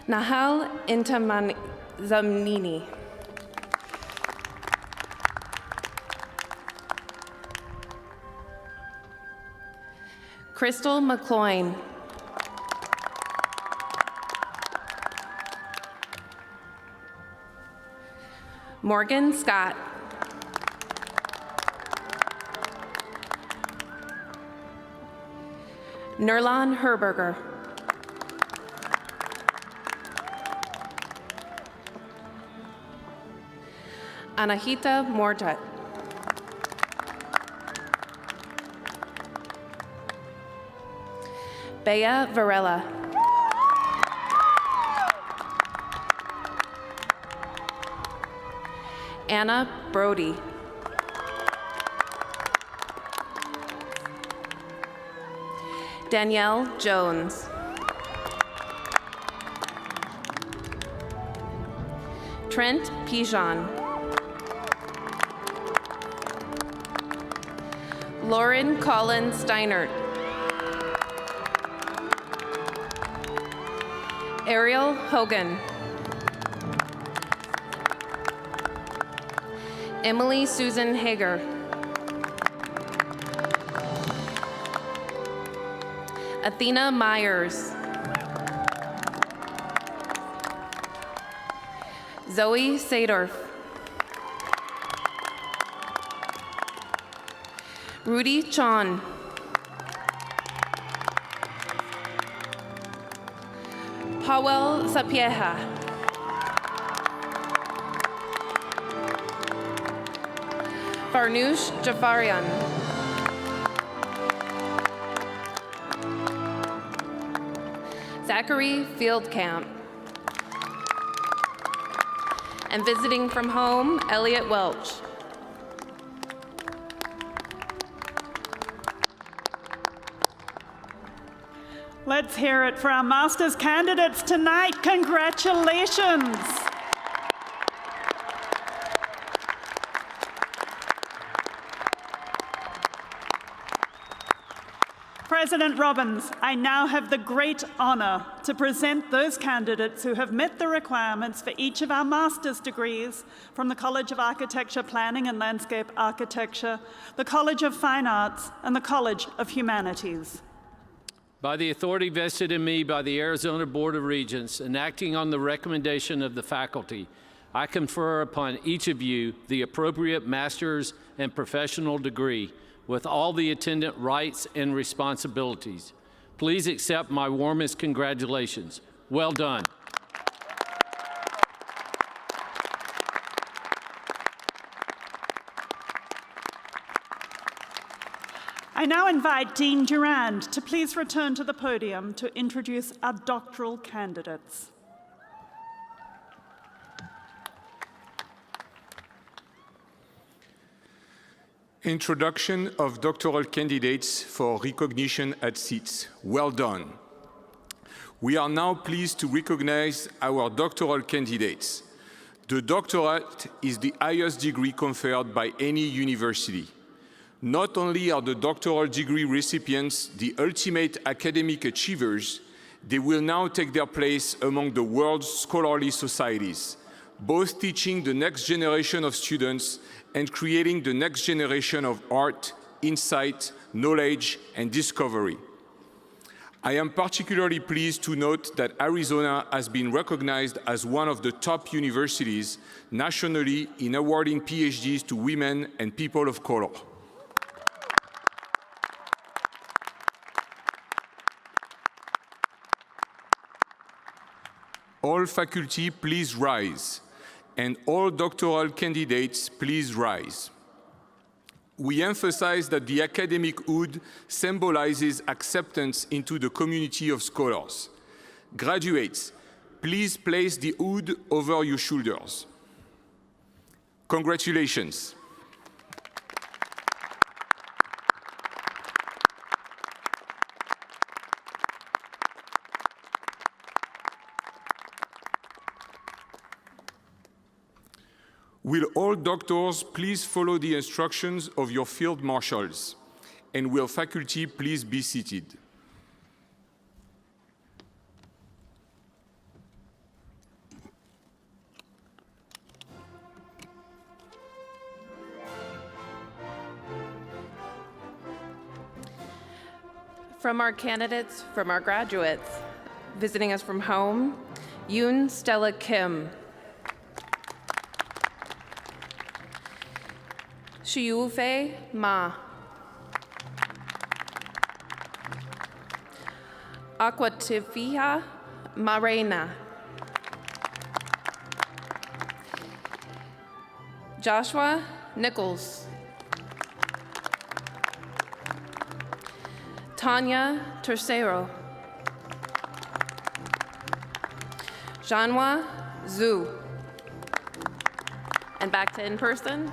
Nahal Zamnini. Crystal McCloyne. Morgan Scott. Nurlan Herberger. Anahita Mortat. Bea Varela. Anna Brody. Danielle Jones. Trent Pijon. Lauren Collins Steinert. Ariel Hogan. Emily Susan Hager. Athena Myers. Zoe Sadorf. Rudy Chon. Powell Sapieha. Farnoosh Jafarian. Zachary Fieldcamp. And visiting from home, Elliot Welch. Let's hear it for our master's candidates tonight. Congratulations. President Robbins, I now have the great honor to present those candidates who have met the requirements for each of our master's degrees from the College of Architecture, Planning and Landscape Architecture, the College of Fine Arts, and the College of Humanities. By the authority vested in me by the Arizona Board of Regents and acting on the recommendation of the faculty, I confer upon each of you the appropriate master's and professional degree with all the attendant rights and responsibilities. Please accept my warmest congratulations. Well done. I now invite Dean Durand to please return to the podium to introduce our doctoral candidates. Introduction of doctoral candidates for recognition at seats. Well done. We are now pleased to recognize our doctoral candidates. The doctorate is the highest degree conferred by any university. Not only are the doctoral degree recipients the ultimate academic achievers, they will now take their place among the world's scholarly societies, both teaching the next generation of students and creating the next generation of art, insight, knowledge, and discovery. I am particularly pleased to note that Arizona has been recognized as one of the top universities nationally in awarding PhDs to women and people of color. All faculty, please rise. And all doctoral candidates, please rise. We emphasize that the academic hood symbolizes acceptance into the community of scholars. Graduates, please place the hood over your shoulders. Congratulations. Will all doctors please follow the instructions of your field marshals? And will faculty please be seated? From our candidates, from our graduates, visiting us from home, Yoon Stella Kim. Shiyufei Ma. Aquatifia Marena. Joshua Nichols. Tanya Tercero. Janwa Zhu. And back to in person.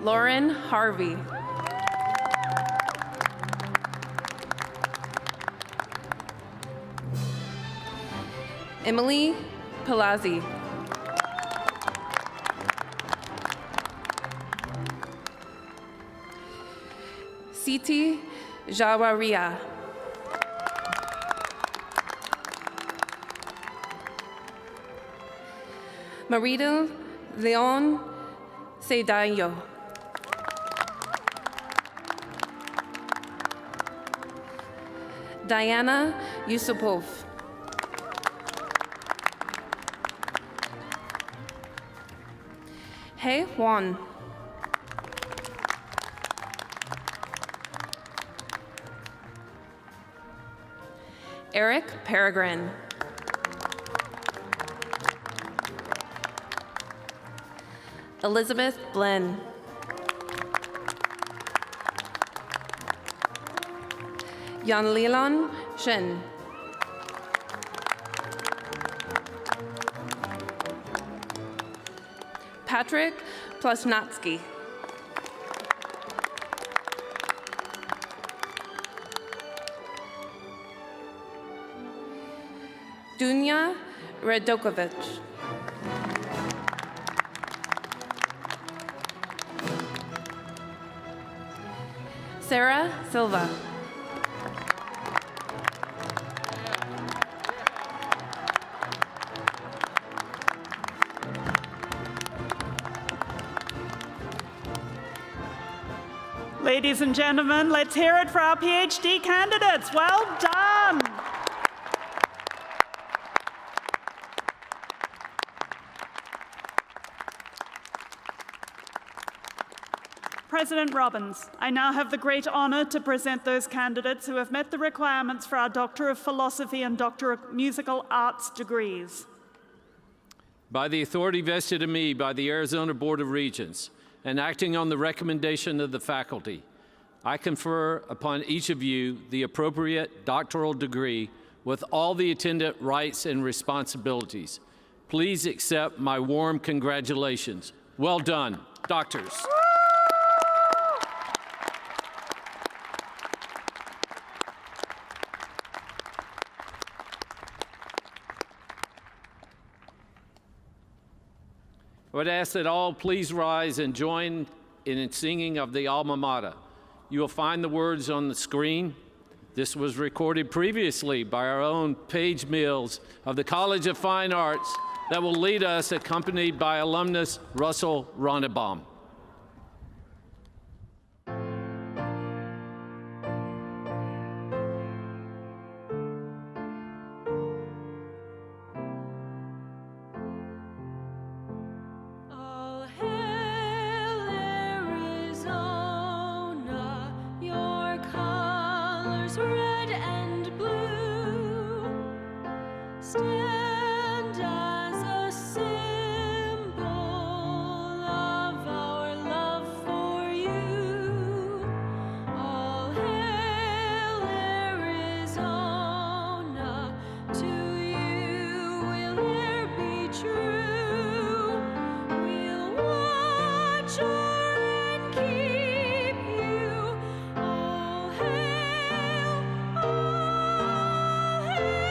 Lauren Harvey. Emily Palazzi. Siti Jawaria. Marita Leon Cedillo. Diana Yusupov. Hei Juan. Eric Peregrine. Elizabeth Blinn. Yanlilan Shen. Patrick Plasnatsky. Dunya Redokovic. Sarah Silva. Ladies and gentlemen, let's hear it for our PhD candidates. Well done. President Robbins, I now have the great honor to present those candidates who have met the requirements for our Doctor of Philosophy and Doctor of Musical Arts degrees. By the authority vested in me by the Arizona Board of Regents, and acting on the recommendation of the faculty, I confer upon each of you the appropriate doctoral degree with all the attendant rights and responsibilities. Please accept my warm congratulations. Well done, doctors. I would ask that all please rise and join in singing of the Alma Mater. You will find the words on the screen. This was recorded previously by our own Paige Mills of the College of Fine Arts that will lead us, accompanied by alumnus Russell Ronnebaum. All hail Arizona, your colors red and blue stand as a symbol of our love for you. All hail Arizona, to you will there be true. We'll watch o'er and keep you. All hail, all hail.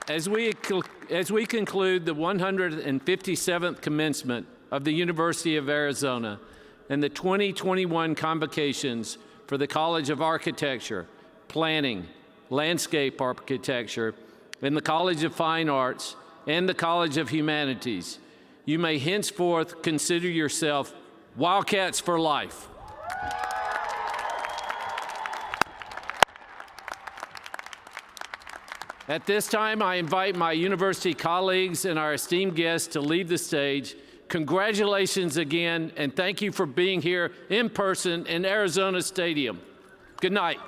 As we conclude the 157th commencement of the University of Arizona and the 2021 convocations for the College of Architecture, Planning, Landscape Architecture, and the College of Fine Arts and the College of Humanities, you may henceforth consider yourself Wildcats for life. At this time, I invite my university colleagues and our esteemed guests to leave the stage. Congratulations again, and thank you for being here in person in Arizona Stadium. Good night.